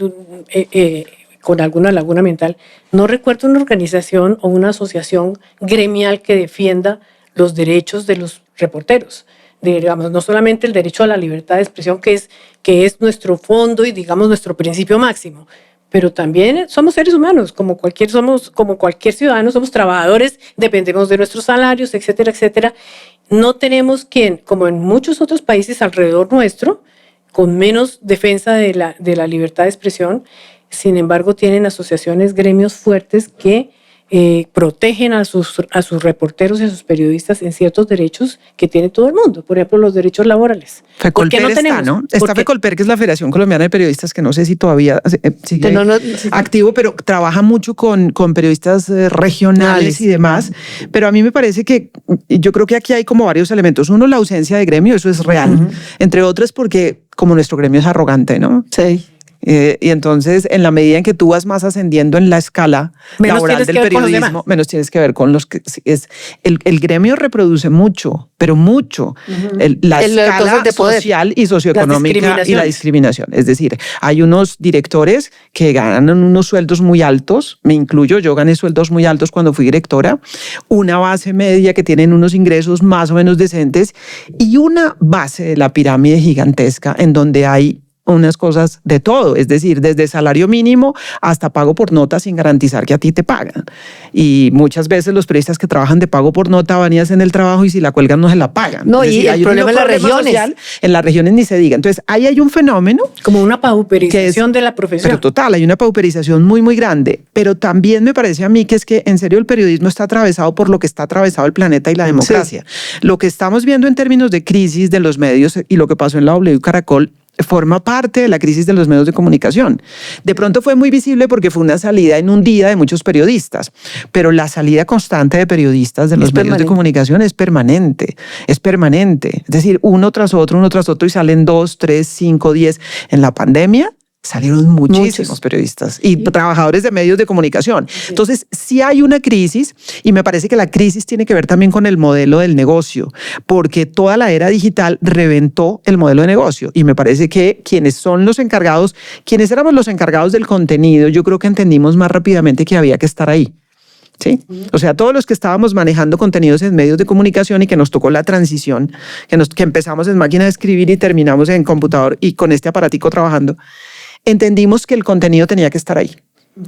con alguna laguna mental, no recuerdo una organización o una asociación gremial que defienda los derechos de los reporteros. Digamos, no solamente el derecho a la libertad de expresión, que es nuestro fondo y, digamos, nuestro principio máximo, pero también somos seres humanos, como cualquier ciudadano, somos trabajadores, dependemos de nuestros salarios, etcétera, etcétera. No tenemos quien, como en muchos otros países alrededor nuestro, con menos defensa de la libertad de expresión, sin embargo tienen asociaciones, gremios fuertes que protegen a sus reporteros y a sus periodistas en ciertos derechos que tiene todo el mundo, por ejemplo los derechos laborales. FECOLPER está, ¿no? Está FECOLPER, que es la Federación Colombiana de Periodistas, que no sé si todavía sigue activo, pero trabaja mucho con periodistas regionales y demás. Pero a mí me parece que yo creo que aquí hay como varios elementos. Uno, la ausencia de gremio, eso es real. Entre otros porque como nuestro gremio es arrogante, ¿no? Sí. Y entonces, en la medida en que tú vas más ascendiendo en la escala laboral del periodismo, menos tienes que ver con los que el gremio reproduce mucho, pero mucho, la escala social y socioeconómica y la discriminación. Es decir, hay unos directores que ganan unos sueldos muy altos, me incluyo, yo gané sueldos muy altos cuando fui directora, una base media que tienen unos ingresos más o menos decentes y una base de la pirámide gigantesca en donde hay unas cosas de todo, es decir, desde salario mínimo hasta pago por nota sin garantizar que a ti te pagan. Y muchas veces los periodistas que trabajan de pago por nota van y hacen el trabajo y si la cuelgan no se la pagan. No, es decir, y el problema en las regiones. Social, en las regiones ni se diga. Entonces, ahí hay un fenómeno. Como una pauperización de la profesión. Pero total, hay una pauperización muy, muy grande. Pero también me parece a mí que es que en serio el periodismo está atravesado por lo que está atravesado el planeta y la democracia. Sí. Lo que estamos viendo en términos de crisis de los medios y lo que pasó en la W Caracol forma parte de la crisis de los medios de comunicación. De pronto fue muy visible porque fue una salida en un día de muchos periodistas, pero la salida constante de periodistas de los medios de comunicación es permanente, es permanente. Es decir, uno tras otro y salen 2, 3, 5, 10. En la pandemia salieron muchísimos periodistas y trabajadores de medios de comunicación. Entonces, sí hay una crisis y me parece que la crisis tiene que ver también con el modelo del negocio, porque toda la era digital reventó el modelo de negocio y me parece que quienes éramos los encargados del contenido, yo creo que entendimos más rápidamente que había que estar ahí. ¿Sí? O sea, todos los que estábamos manejando contenidos en medios de comunicación y que nos tocó la transición, que empezamos en máquina de escribir y terminamos en computador y con este aparatico trabajando, entendimos que el contenido tenía que estar ahí.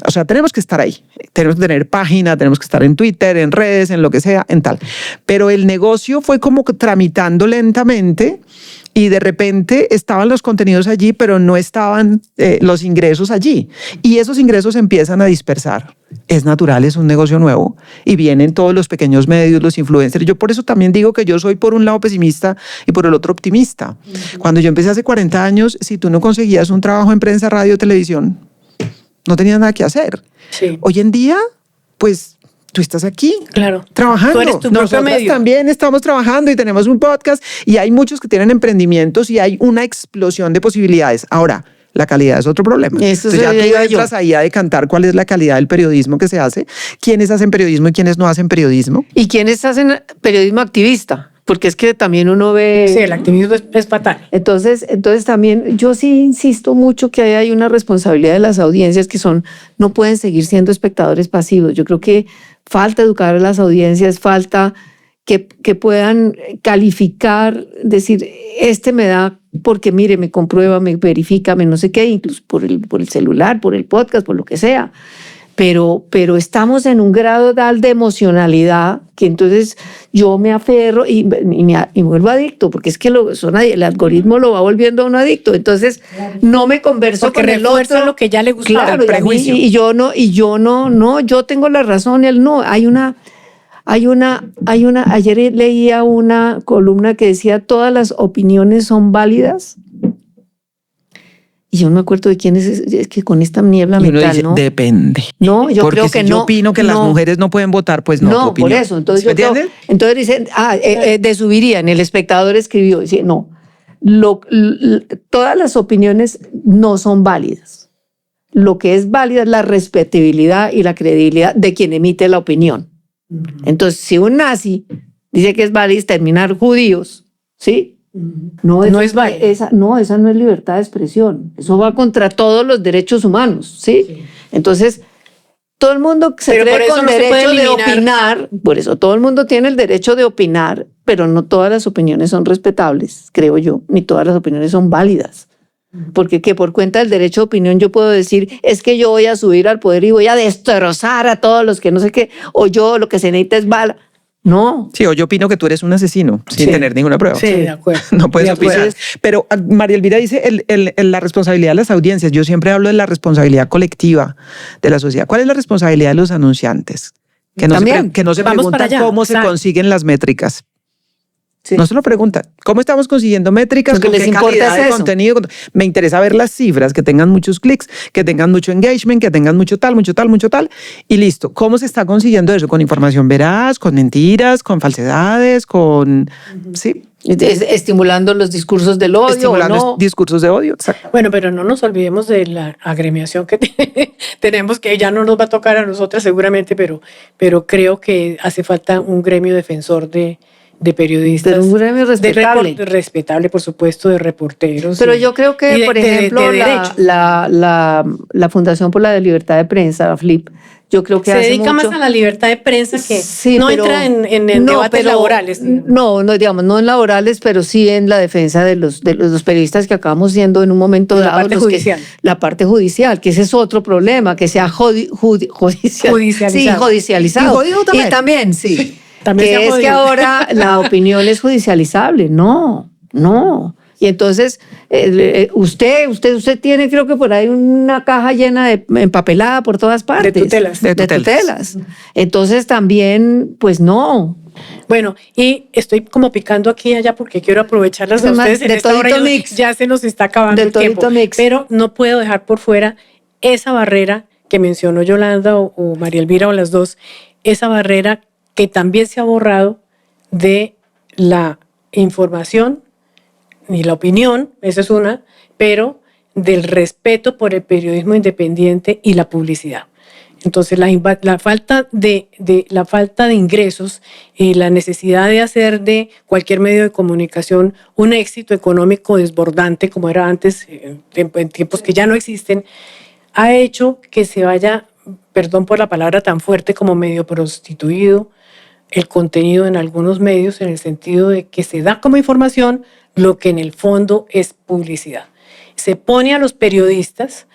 O sea, tenemos que estar ahí. Tenemos que tener página, tenemos que estar en Twitter, en redes, en lo que sea, en tal. Pero el negocio fue como tramitando lentamente y de repente estaban los contenidos allí, pero no estaban los ingresos allí. Y esos ingresos empiezan a dispersar. Es natural, es un negocio nuevo y vienen todos los pequeños medios, los influencers. Yo por eso también digo que yo soy por un lado pesimista y por el otro optimista. Cuando yo empecé hace 40 años, si tú no conseguías un trabajo en prensa, radio, televisión, no tenías nada que hacer. Sí. Hoy en día, pues tú estás aquí, claro, trabajando. Tú eres tu Nosotras medio. también estamos trabajando y tenemos un podcast y hay muchos que tienen emprendimientos y hay una explosión de posibilidades. Ahora, la calidad es otro problema. Eso Entonces ya tú digo entras yo. ahí a decantar cuál es la calidad del periodismo que se hace, quiénes hacen periodismo y quiénes no hacen periodismo. ¿Y quiénes hacen periodismo activista? Porque es que también uno ve... Sí, el activismo es fatal. Entonces también yo sí insisto mucho que hay una responsabilidad de las audiencias que no pueden seguir siendo espectadores pasivos. Yo creo que falta educar a las audiencias, falta que puedan calificar, decir, me da porque mire, me comprueba, me verifica, me no sé qué, incluso por el celular, por el podcast, por lo que sea. Pero estamos en un grado tal de emocionalidad que entonces yo me aferro y me vuelvo adicto, porque es que el algoritmo lo va volviendo a uno adicto. Entonces no me converso porque con el refuerza otro. lo que ya le gustaba, Claro, el prejuicio. y yo no, yo tengo la razón y él no. Ayer leía una columna que decía todas las opiniones son válidas. Y yo no me acuerdo de quién es que con esta niebla Y uno mental, dice, ¿no? depende. No, yo porque creo si que yo no. opino que las mujeres no pueden votar, pues no. tu No, por opinión. eso. Entonces ¿Me yo creo, entiendes? entonces dicen, de Subiría, en El Espectador escribió, dice, no, todas las opiniones no son válidas. Lo que es válida es la respetabilidad y la credibilidad de quien emite la opinión. Entonces, si un nazi dice que es válido exterminar judíos, ¿sí? No es válido. Esa no es libertad de expresión. Eso va contra todos los derechos humanos, ¿sí? Entonces, todo el mundo se Pero cree por eso con no se puede derecho de eliminar. opinar. Por eso todo el mundo tiene el derecho de opinar, pero no todas las opiniones son respetables, creo yo, ni todas las opiniones son válidas. Porque que por cuenta del derecho de opinión yo puedo decir, es que yo voy a subir al poder y voy a destrozar a todos los que no sé qué, o yo lo que se necesita es bala. No. Sí, o yo opino que tú eres un asesino sin Sí. tener ninguna prueba. Sí, de acuerdo. No puedes De acuerdo. opinar. Pero María Elvira dice la responsabilidad de las audiencias. Yo siempre hablo de la responsabilidad colectiva de la sociedad. ¿Cuál es la responsabilidad de los anunciantes? Que no También. se Vamos preguntan para allá. cómo se Exacto. consiguen las métricas. Sí. No se lo preguntan. ¿Cómo estamos consiguiendo métricas? Lo que ¿Con les qué importa calidad es de eso. contenido? Me interesa ver las cifras, que tengan muchos clics, que tengan mucho engagement, que tengan mucho tal, y listo. ¿Cómo se está consiguiendo eso? ¿Con información veraz, con mentiras, con falsedades, con... Sí, Estimulando los discursos del odio, estimulando ¿o no? discursos de odio? Exacto. Bueno, pero no nos olvidemos de la agremiación que tenemos, que ya no nos va a tocar a nosotras seguramente, pero creo que hace falta un gremio defensor de periodistas. Pero un gremio respetable. Respetable, por supuesto, de reporteros. Pero yo creo que, y por ejemplo, de derechos. la Fundación por la Libertad de Prensa, FLIP, yo creo que se hace dedica mucho. más a la libertad de prensa que Sí, no pero- entra en no, debates pero- laborales. No, digamos, no en laborales, pero sí en la defensa de los periodistas que acabamos siendo en un momento En la dado. parte los que- judicial. la parte judicial, que ese es otro problema, que sea judicializado. Sí, judicializado. Y jodido también. Y también, sí. También se ha que es que jodido. ahora la opinión es judicializable. No. Y entonces, usted tiene, creo que por ahí una caja llena de empapelada por todas partes. tutelas. De tutelas. Entonces también, pues no. Bueno, y estoy como picando aquí y allá porque quiero aprovecharlas a Además, ustedes en de esta hora. todito y mix. Ya se nos está acabando De el tiempo. todito mix. Pero no puedo dejar por fuera esa barrera que mencionó Yolanda o María Elvira o las dos, esa barrera que también se ha borrado de la información y la opinión, esa es una, pero del respeto por el periodismo independiente y la publicidad. Entonces, la falta de ingresos y la necesidad de hacer de cualquier medio de comunicación un éxito económico desbordante, como era antes, en tiempos que ya no existen, ha hecho que se vaya, perdón por la palabra tan fuerte, como medio prostituido el contenido en algunos medios, en el sentido de que se da como información lo que en el fondo es publicidad. Se pone a los periodistas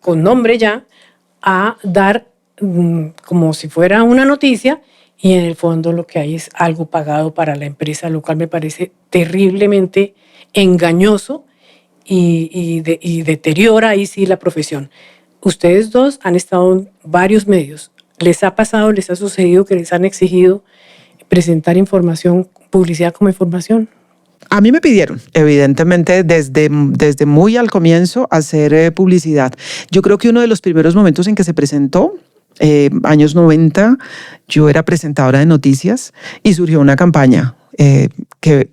con nombre ya, a dar como si fuera una noticia, y en el fondo lo que hay es algo pagado para la empresa, lo cual me parece terriblemente engañoso y deteriora ahí sí la profesión. Ustedes dos han estado en varios medios. ¿Les ha pasado, les ha sucedido que les han exigido presentar información, publicidad como información? A mí me pidieron, evidentemente, desde muy al comienzo, hacer publicidad. Yo creo que uno de los primeros momentos en que se presentó, años 90, yo era presentadora de noticias y surgió una campaña que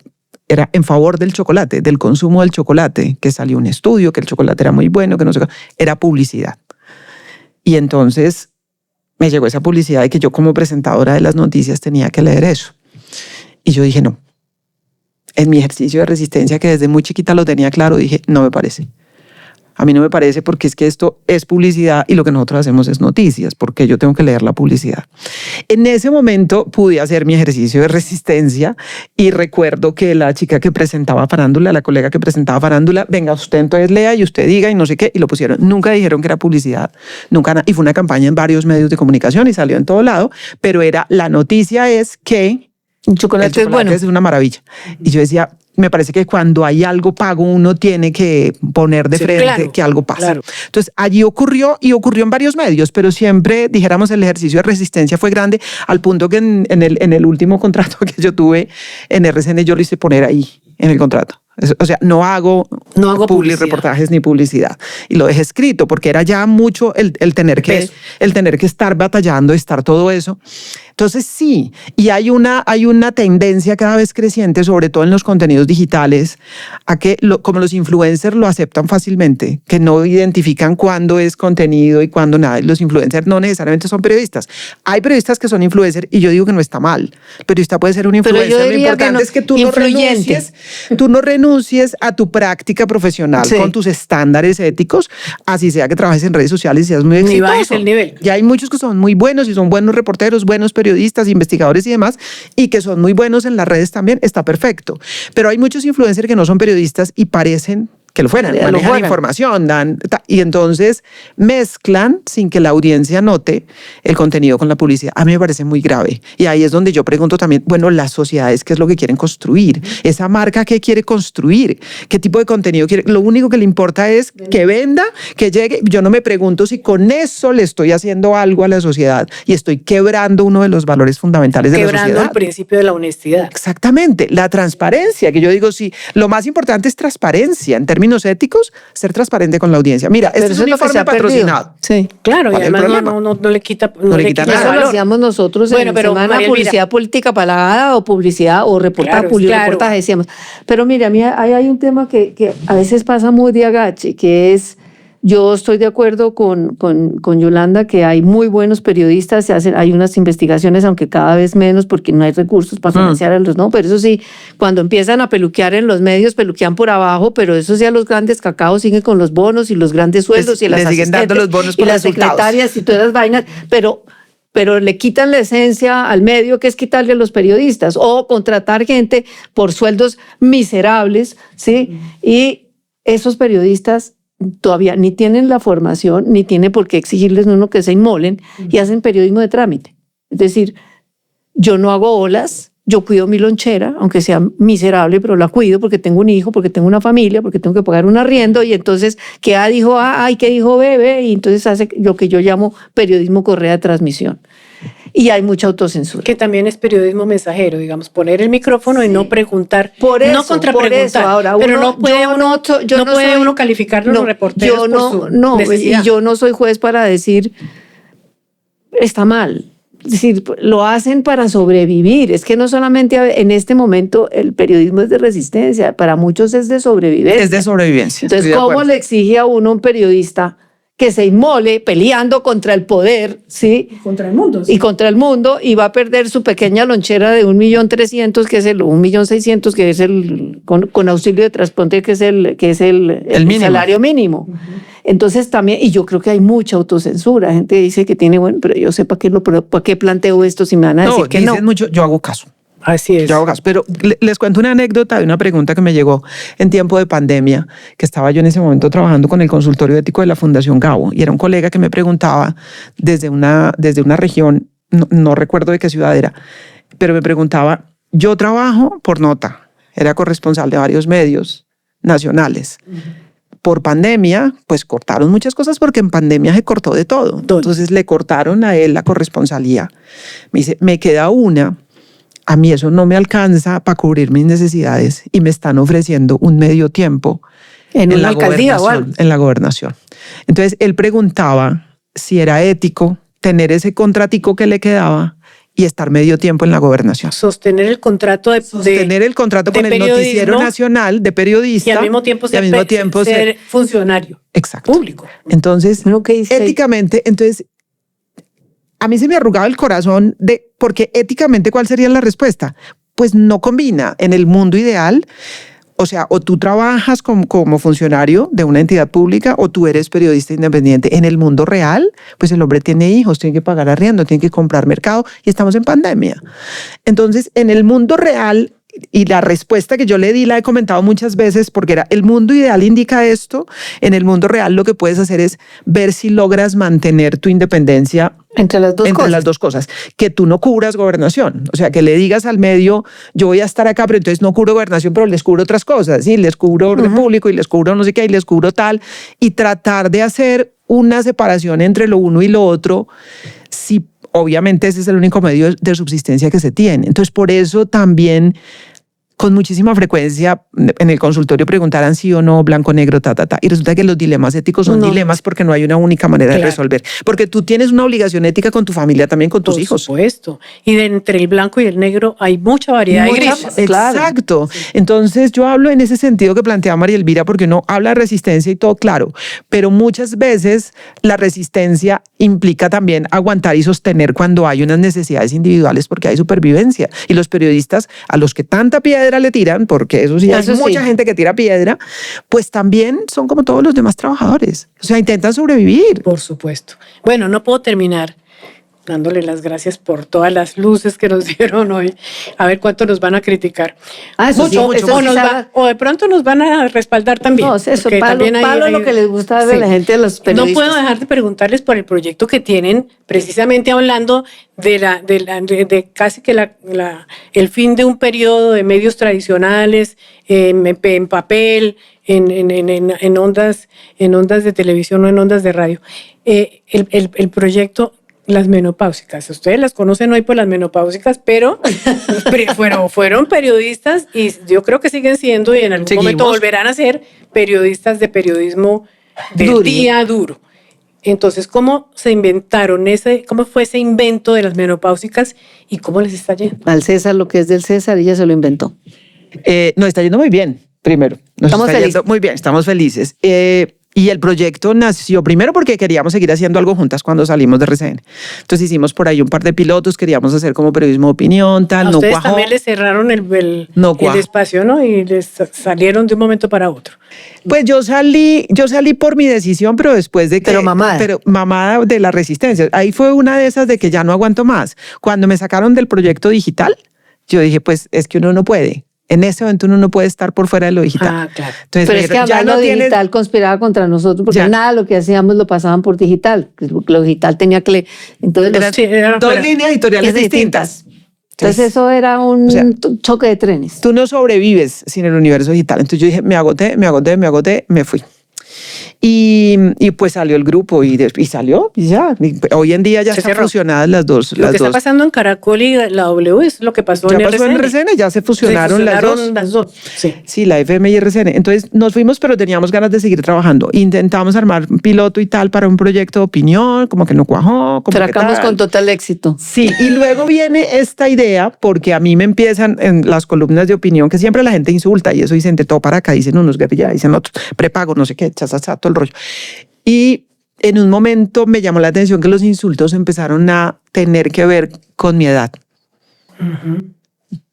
era en favor del chocolate, del consumo del chocolate, que salió un estudio, que el chocolate era muy bueno, que no sé qué, era publicidad. Y entonces me llegó esa publicidad de que yo como presentadora de las noticias tenía que leer eso. Y yo dije, no. En mi ejercicio de resistencia, que desde muy chiquita lo tenía claro, dije, no me parece. A mí no me parece, porque es que esto es publicidad y lo que nosotros hacemos es noticias, porque yo tengo que leer la publicidad. En ese momento pude hacer mi ejercicio de resistencia y recuerdo que la chica que presentaba Farándula, la colega que presentaba Farándula, venga, usted entonces lea y usted diga y no sé qué, y lo pusieron. Nunca dijeron que era publicidad, nunca, y fue una campaña en varios medios de comunicación y salió en todo lado, pero era, la noticia es que el chocolate es bueno. Es una maravilla. Y yo decía, me parece que cuando hay algo pago, uno tiene que poner de frente, claro, que algo pasa. Claro. Entonces, allí ocurrió, y ocurrió en varios medios, pero siempre, dijéramos, el ejercicio de resistencia fue grande, al punto que en el último contrato que yo tuve en RCN, yo lo hice poner ahí, en el contrato. O sea, no hago reportajes ni publicidad. Y lo dejé escrito porque era ya mucho el tener que estar batallando, estar todo eso. Entonces sí, y hay una tendencia cada vez creciente, sobre todo en los contenidos digitales, a que como los influencers lo aceptan fácilmente, que no identifican cuándo es contenido y cuándo nada. Los influencers no necesariamente son periodistas. Hay periodistas que son influencers y yo digo que no está mal. El periodista puede ser un influencer. Lo importante es que tú no renuncies a tu práctica profesional, sí, con tus estándares éticos, así sea que trabajes en redes sociales y seas muy exitoso. Ni bajes el nivel. Y hay muchos que son muy buenos y son buenos reporteros, buenos periodistas, investigadores y demás, y que son muy buenos en las redes también, está perfecto. Pero hay muchos influencers que no son periodistas y parecen que lo fueran, manejan información, y entonces mezclan sin que la audiencia note el contenido con la publicidad. A mí me parece muy grave. Y ahí es donde yo pregunto también, bueno, las sociedades, ¿qué es lo que quieren construir? Esa marca, ¿qué quiere construir? ¿Qué tipo de contenido quiere? Lo único que le importa es que venda, que llegue. Yo no me pregunto si con eso le estoy haciendo algo a la sociedad y estoy quebrando uno de los valores fundamentales de la sociedad. Quebrando el principio de la honestidad. Exactamente. La transparencia, que yo digo, sí, lo más importante es transparencia en términos éticos, ser transparente con la audiencia. Mira, este es un informe patrocinado. Sí, claro, y además no le quita nada. Eso lo hacíamos nosotros en semana, publicidad política pagada o publicidad o reportaje, reportaje decíamos. Pero mira, a mí hay un tema que a veces pasa muy de agache, que es, yo estoy de acuerdo con Yolanda que hay muy buenos periodistas, hay unas investigaciones, aunque cada vez menos porque no hay recursos para financiar a los, no, pero eso sí, cuando empiezan a peluquear en los medios, peluquean por abajo, pero eso sí, a los grandes cacaos siguen con los bonos y los grandes sueldos y las siguen dando los bonos por y las secretarias y todas las vainas, pero le quitan la esencia al medio, que es quitarle a los periodistas o contratar gente por sueldos miserables, ¿sí? Y esos periodistas todavía ni tienen la formación, ni tiene por qué exigirles uno que se inmolen y hacen periodismo de trámite. Es decir, yo no hago olas, yo cuido mi lonchera, aunque sea miserable, pero la cuido porque tengo un hijo, porque tengo una familia, porque tengo que pagar un arriendo, y entonces, ¿qué A dijo A? ¿Qué dijo B? Y entonces hace lo que yo llamo periodismo correa de transmisión. Y hay mucha autocensura. Que también es periodismo mensajero, digamos, poner el micrófono, sí, y no preguntar, no contrapreguntar. Ahora, pero no puede uno calificar a los reporteros por su necesidad. Y yo no soy juez para decir, está mal. Es decir, lo hacen para sobrevivir. Es que no solamente en este momento el periodismo es de resistencia, para muchos es de sobrevivencia. Es de sobrevivencia. Entonces, ¿cómo le exige a uno un periodista que se inmole peleando contra el poder, ¿sí? Contra el mundo. Sí. Y contra el mundo, y va a perder su pequeña lonchera de 1.300.000, que es el 1.600.000, que es el con auxilio de transporte, que es el salario mínimo. Uh-huh. Entonces también, y yo creo que hay mucha autocensura. Gente dice que tiene, bueno, pero yo sé para qué planteo esto si me van a decir que no. Mucho, yo hago caso. Así es. Yo hago caso. Pero les cuento una anécdota de una pregunta que me llegó en tiempo de pandemia, que estaba yo en ese momento trabajando con el consultorio ético de la Fundación Gabo, y era un colega que me preguntaba desde una región, no recuerdo de qué ciudad era, pero me preguntaba, yo trabajo por nota, era corresponsal de varios medios nacionales. Por pandemia, pues cortaron muchas cosas porque en pandemia se cortó de todo. Entonces le cortaron a él la corresponsalía. Me dice, me queda una. A mí eso no me alcanza para cubrir mis necesidades y me están ofreciendo un medio tiempo en una alcaldía o algo. En la gobernación. Entonces él preguntaba si era ético tener ese contratico que le quedaba y estar medio tiempo en la gobernación. Sostener el contrato Sostener el contrato con el Noticiero Nacional de periodista. Y al mismo tiempo ser funcionario. Exacto. Público. Entonces, éticamente, entonces, a mí se me arrugaba el corazón porque éticamente, ¿cuál sería la respuesta? Pues no combina. En el mundo ideal, o sea, o tú trabajas como funcionario de una entidad pública o tú eres periodista independiente. En el mundo real, pues el hombre tiene hijos, tiene que pagar arriendo, tiene que comprar mercado y estamos en pandemia. Entonces, en el mundo real, y la respuesta que yo le di la he comentado muchas veces porque era, el mundo ideal indica esto, en el mundo real lo que puedes hacer es ver si logras mantener tu independencia entre las dos cosas. Que tú no cubras gobernación, o sea, que le digas al medio, yo voy a estar acá, pero entonces no cubro gobernación, pero les cubro otras cosas, ¿sí? Les cubro orden público y les cubro no sé qué y les cubro tal, y tratar de hacer una separación entre lo uno y lo otro, si obviamente ese es el único medio de subsistencia que se tiene. Entonces, por eso también, con muchísima frecuencia, en el consultorio preguntaran sí o no, blanco, negro, y resulta que los dilemas éticos son dilemas porque no hay una única manera de resolver. Porque tú tienes una obligación ética con tu familia, también con tus hijos. Por supuesto. Y entre el blanco y el negro hay mucha variedad de grises. Exacto. Claro. Entonces, yo hablo en ese sentido que plantea María Elvira, porque uno habla de resistencia y todo, claro, pero muchas veces la resistencia implica también aguantar y sostener cuando hay unas necesidades individuales porque hay supervivencia. Y los periodistas, a los que tanta piedra le tiran, porque eso sí, hay mucha gente que tira piedra, pues también son como todos los demás trabajadores. O sea, intentan sobrevivir. Por supuesto. Bueno, no puedo terminar dándole las gracias por todas las luces que nos dieron hoy. A ver cuánto nos van a criticar. Mucho. O de pronto nos van a respaldar también. No, eso, palo lo que les gusta de la gente de los periodistas. No puedo dejar de preguntarles por el proyecto que tienen, precisamente hablando de casi que el fin de un periodo de medios tradicionales, en papel, en ondas de televisión o en ondas de radio. El proyecto Las Menopáusicas. Ustedes las conocen hoy por Las Menopáusicas, pero fueron periodistas y yo creo que siguen siendo y en algún momento volverán a ser periodistas de periodismo del día duro. Entonces, ¿cómo se inventaron cómo fue ese invento de Las Menopáusicas y cómo les está yendo? Al César lo que es del César, ella se lo inventó. Nos está yendo muy bien, primero. Estamos felices. Muy bien, estamos felices. Y el proyecto nació primero porque queríamos seguir haciendo algo juntas cuando salimos de RCN. Entonces hicimos por ahí un par de pilotos, queríamos hacer como periodismo de opinión, tal. A ustedes también les cerraron el espacio, ¿no? Y les salieron de un momento para otro. Pues yo salí por mi decisión, pero después de que... Pero mamada de la resistencia. Ahí fue una de esas de que ya no aguanto más. Cuando me sacaron del proyecto digital, yo dije, pues es que uno no puede. En ese momento uno no puede estar por fuera de lo digital. Ah, claro. Entonces, pero es que ya lo digital conspiraba contra nosotros porque nada lo que hacíamos lo pasaban por digital. Lo digital tenía que... Entonces eran dos líneas editoriales distintas. Entonces eso era un choque de trenes. Tú no sobrevives sin el universo digital. Entonces yo dije, me agoté, me fui. Y pues salió el grupo y salió y ya. Y hoy en día ya están fusionadas las dos. Lo que está pasando en Caracol y la W es lo que pasó en RCN. Ya se fusionaron las dos. Sí, la FM y RCN. Entonces nos fuimos, pero teníamos ganas de seguir trabajando. Intentamos armar un piloto y tal para un proyecto de opinión, como que no cuajó. Trabajamos con total éxito. Sí, y luego viene esta idea, porque a mí me empiezan en las columnas de opinión, que siempre la gente insulta y eso dicen de todo para acá, dicen unos guerrilla, dicen otros prepago, no sé qué, chasasa, todo el rollo. Y en un momento me llamó la atención que los insultos empezaron a tener que ver con mi edad.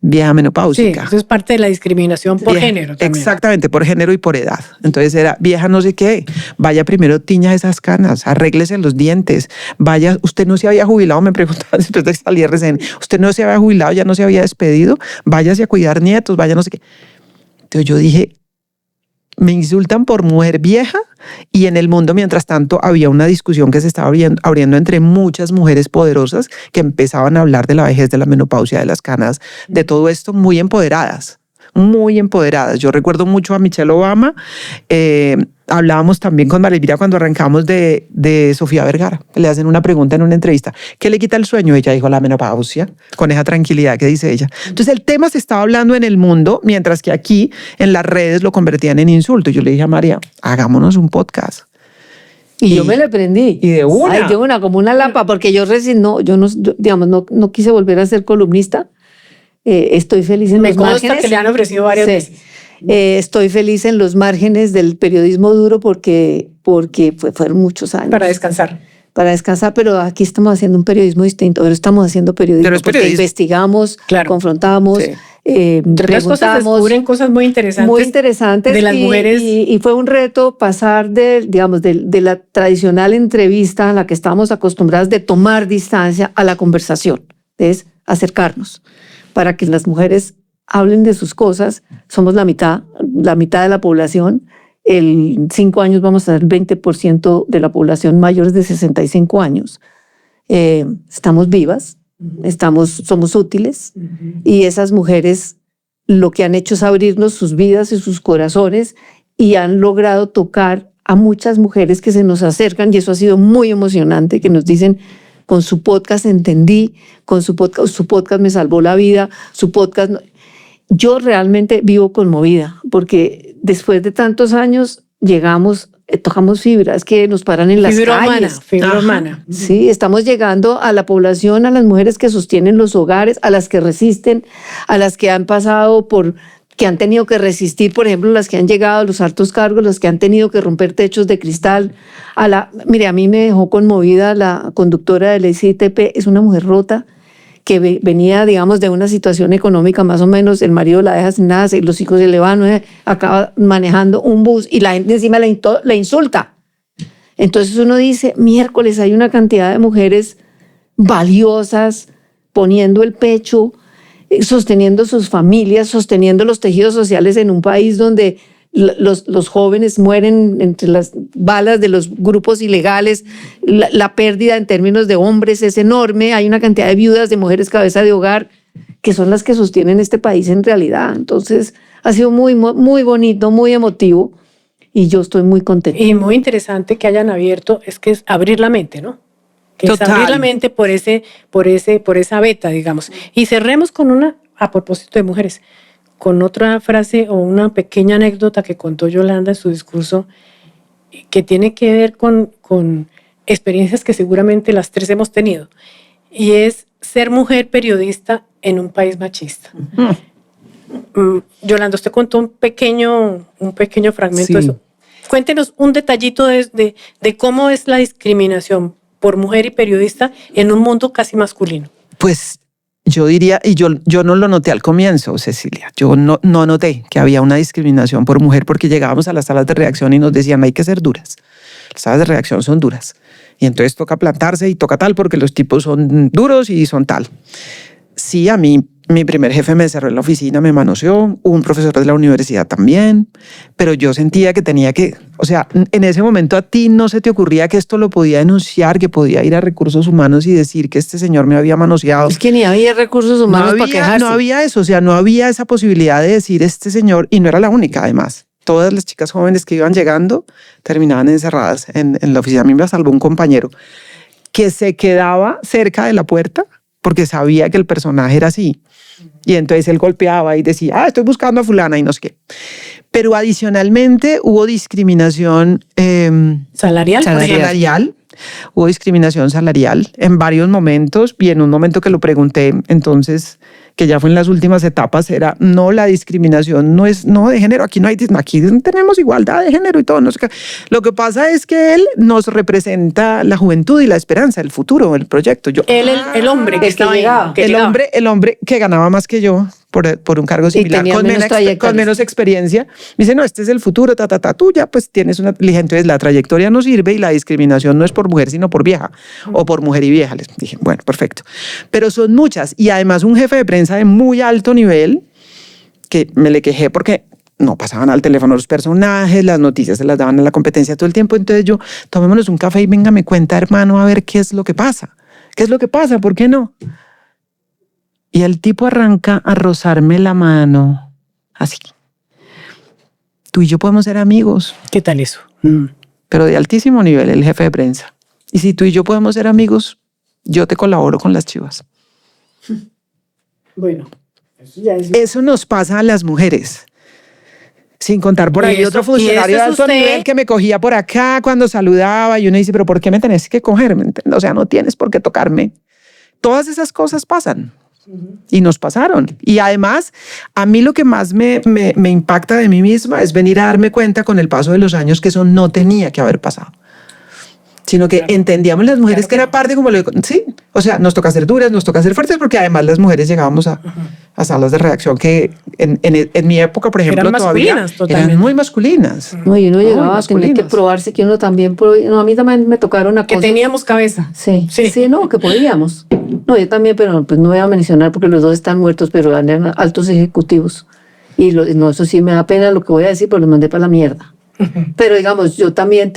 Vieja menopáusica. Sí, eso es parte de la discriminación por género también. Exactamente, por género y por edad. Entonces era vieja no sé qué, vaya primero tiña esas canas, arréglese los dientes, vaya, usted no se había jubilado, me preguntaban después de que salí RCN, usted no se había jubilado, ya no se había despedido, váyase a cuidar nietos, vaya no sé qué. Entonces yo dije, me insultan por mujer vieja, y en el mundo, mientras tanto, había una discusión que se estaba abriendo entre muchas mujeres poderosas que empezaban a hablar de la vejez, de la menopausia, de las canas, de todo esto, muy empoderadas. Yo recuerdo mucho a Michelle Obama. Hablábamos también con María cuando arrancamos de Sofía Vergara. Le hacen una pregunta en una entrevista. ¿Qué le quita el sueño? Ella dijo la menopausia, con esa tranquilidad que dice ella. Entonces el tema se estaba hablando en el mundo, mientras que aquí en las redes lo convertían en insulto. Yo le dije a María, hagámonos un podcast. Y yo me lo aprendí. Y de una. Ay, de una, como una lapa, porque yo recién no quise volver a ser columnista. Estoy feliz en los márgenes. Me consta que le han ofrecido varias veces. Estoy feliz en los márgenes del periodismo duro porque fueron muchos años. Para descansar, pero aquí estamos haciendo un periodismo distinto. Ahora estamos haciendo periodismo porque investigamos, confrontamos, entre otras cosas descubren cosas muy interesantes de las mujeres. Y fue un reto pasar de la tradicional entrevista a la que estábamos acostumbradas de tomar distancia a la conversación, es acercarnos para que las mujeres hablen de sus cosas. Somos la mitad de la población. En 5 años vamos a ser 20% de la población mayores de 65 años. Estamos vivas, somos útiles, y esas mujeres lo que han hecho es abrirnos sus vidas y sus corazones, y han logrado tocar a muchas mujeres que se nos acercan, y eso ha sido muy emocionante, que nos dicen: con su podcast entendí, con su podcast me salvó la vida, su podcast... Yo realmente vivo conmovida, porque después de tantos años tocamos fibras que nos paran en las calles. Fibra humana. Sí, estamos llegando a la población, a las mujeres que sostienen los hogares, a las que resisten, a las que han pasado que han tenido que resistir, por ejemplo, las que han llegado a los altos cargos, las que han tenido que romper techos de cristal. Mire, a mí me dejó conmovida la conductora del SITP, es una mujer rota, que venía, digamos, de una situación económica más o menos, el marido la deja sin nada, los hijos se le van, acaba manejando un bus y la gente encima la insulta. Entonces uno dice, miércoles, hay una cantidad de mujeres valiosas, poniendo el pecho, sosteniendo sus familias, sosteniendo los tejidos sociales en un país donde los jóvenes mueren entre las balas de los grupos ilegales, la pérdida en términos de hombres es enorme, hay una cantidad de viudas, de mujeres cabeza de hogar, que son las que sostienen este país en realidad. Entonces ha sido muy, muy bonito, muy emotivo, y yo estoy muy contenta. Y muy interesante que hayan abierto, es abrir la mente, ¿no? Que es abrir la mente por esa beta, digamos. Y cerremos con a propósito de mujeres, con otra frase o una pequeña anécdota que contó Yolanda en su discurso, que tiene que ver con experiencias que seguramente las tres hemos tenido, y es ser mujer periodista en un país machista. Yolanda, usted contó un pequeño fragmento de eso. Cuéntenos un detallito de cómo es la discriminación por mujer y periodista en un mundo casi masculino. Pues yo diría, y yo no lo noté al comienzo, Cecilia, yo no noté que había una discriminación por mujer, porque llegábamos a las salas de redacción y nos decían, hay que ser duras, las salas de redacción son duras, y entonces toca plantarse y toca tal porque los tipos son duros y son tal. Sí, a mí mi primer jefe me cerró en la oficina, me manoseó, un profesor de la universidad también, pero yo sentía que tenía que, o sea, en ese momento a ti no se te ocurría que esto lo podía denunciar, que podía ir a recursos humanos y decir que este señor me había manoseado. Es que ni había recursos humanos para quejarse. No había eso, o sea, no había esa posibilidad de decir este señor, y no era la única además. todas las chicas jóvenes que iban llegando terminaban encerradas en la oficina. A mí me salvó un compañero que se quedaba cerca de la puerta porque sabía que el personaje era así. Y entonces él golpeaba y decía, estoy buscando a fulana y no sé qué. Pero adicionalmente hubo discriminación salarial. Hubo discriminación salarial en varios momentos, y en un momento que lo pregunté, entonces, que ya fue en las últimas etapas, era, no, la discriminación no es de género, aquí tenemos igualdad de género y todo, no sé qué. Lo que pasa es que él nos representa la juventud y la esperanza, el futuro, el proyecto. El hombre que estaba llegado. El hombre que ganaba más que yo por un cargo similar, con menos experiencia, me dice, no, este es el futuro, tú ya pues tienes una... Le dije, entonces la trayectoria no sirve y la discriminación no es por mujer, sino por vieja, o por mujer y vieja. Les dije, bueno, perfecto. Pero son muchas, y además un jefe de prensa de muy alto nivel, que me le quejé porque no pasaban al teléfono los personajes, las noticias se las daban a la competencia todo el tiempo, entonces yo, tomémonos un café y venga, me cuenta, hermano, a ver qué es lo que pasa. ¿Qué es lo que pasa? ¿Por qué no? Y el tipo arranca a rozarme la mano, así. Tú y yo podemos ser amigos. ¿Qué tal eso? Pero de altísimo nivel, el jefe de prensa. Y si tú y yo podemos ser amigos, yo te colaboro con las Chivas. Bueno, eso ya es... Eso nos pasa a las mujeres. Sin contar por ahí otro funcionario de alto nivel que me cogía por acá cuando saludaba y uno dice, pero ¿por qué me tenés que coger? O sea, no tienes por qué tocarme. Todas esas cosas pasan. Y nos pasaron. Y además, a mí lo que más me impacta de mí misma es venir a darme cuenta con el paso de los años que eso no tenía que haber pasado. Sino que entendíamos las mujeres que era parte como lo de, sí, o sea, nos toca ser duras, nos toca ser fuertes, porque además las mujeres llegábamos a salas de redacción que en mi época, por ejemplo, todavía eran muy masculinas. No, y uno llegaba a tener que probarse que uno también, no, a mí también me tocaron a que cosas. teníamos cabeza. Sí, no, que podíamos. No, yo también, pero pues no voy a mencionar porque los dos están muertos, pero eran altos ejecutivos. Y no, eso sí me da pena lo que voy a decir, pero los mandé para la mierda. Pero digamos, yo también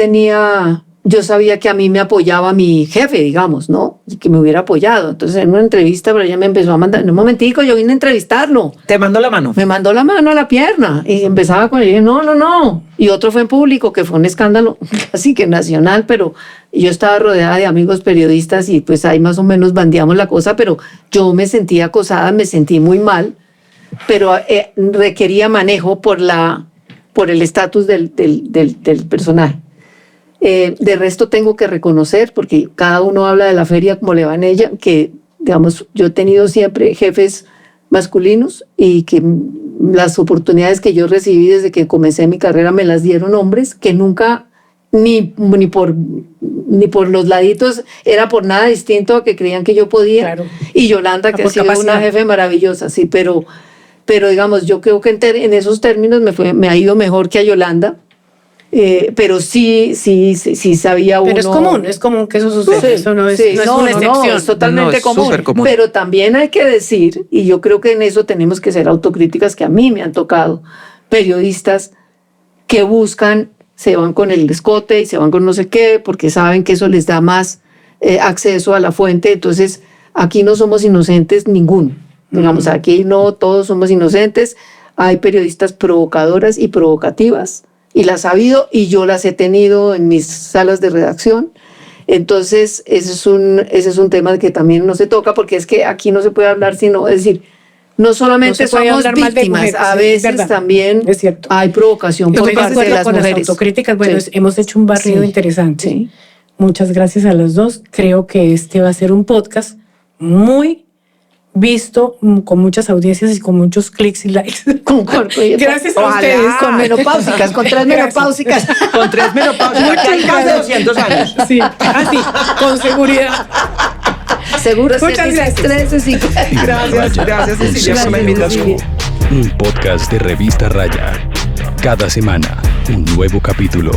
yo sabía que a mí me apoyaba mi jefe, digamos, ¿no? Y que me hubiera apoyado. Entonces, en una entrevista, pero ella me empezó a mandar, en un momentico, yo vine a entrevistarlo. ¿Te mandó la mano? Me mandó la mano a la pierna y empezaba con él, no. Y otro fue en público, que fue un escándalo, así que nacional, pero yo estaba rodeada de amigos periodistas y pues ahí más o menos bandeamos la cosa, pero yo me sentía acosada, me sentí muy mal, pero requería manejo por el estatus del personaje. De resto tengo que reconocer, porque cada uno habla de la feria como le va en ella, que digamos, yo he tenido siempre jefes masculinos y que las oportunidades que yo recibí desde que comencé mi carrera me las dieron hombres que nunca, ni por los laditos, era por nada distinto a que creían que yo podía. Claro. Y Yolanda, que ha sido una jefe maravillosa, sí, pero digamos, yo creo que en esos términos me ha ido mejor que a Yolanda. Pero sí sabía uno. Pero es común que eso suceda. Eso no es una excepción. No, es totalmente común. Pero también hay que decir, y yo creo que en eso tenemos que ser autocríticas, que a mí me han tocado periodistas que se van con el escote y se van con no sé qué, porque saben que eso les da más acceso a la fuente. Entonces, aquí no somos inocentes ninguno. Digamos, aquí no todos somos inocentes. Hay periodistas provocadoras y provocativas. Y las ha habido y yo las he tenido en mis salas de redacción. Entonces, ese es un tema que también no se toca, porque es que aquí no se puede hablar sino, es decir, no solamente somos víctimas, a veces también hay provocación por parte de las mujeres. Autocríticas, bueno, sí. Hemos hecho un barrido interesante. Sí. Muchas gracias a las dos. Creo que este va a ser un podcast muy visto, con muchas audiencias y con muchos clics y likes. Gracias a ustedes. Con menopáusicas, con 3 menopáusicas. Con 3 menopáusicas. Hay más de 200 años. Sí, así, con seguridad. Seguro. Muchas gracias. Gracias, Cecilia, por la invitación. Un podcast de Revista Raya. Cada semana, un nuevo capítulo.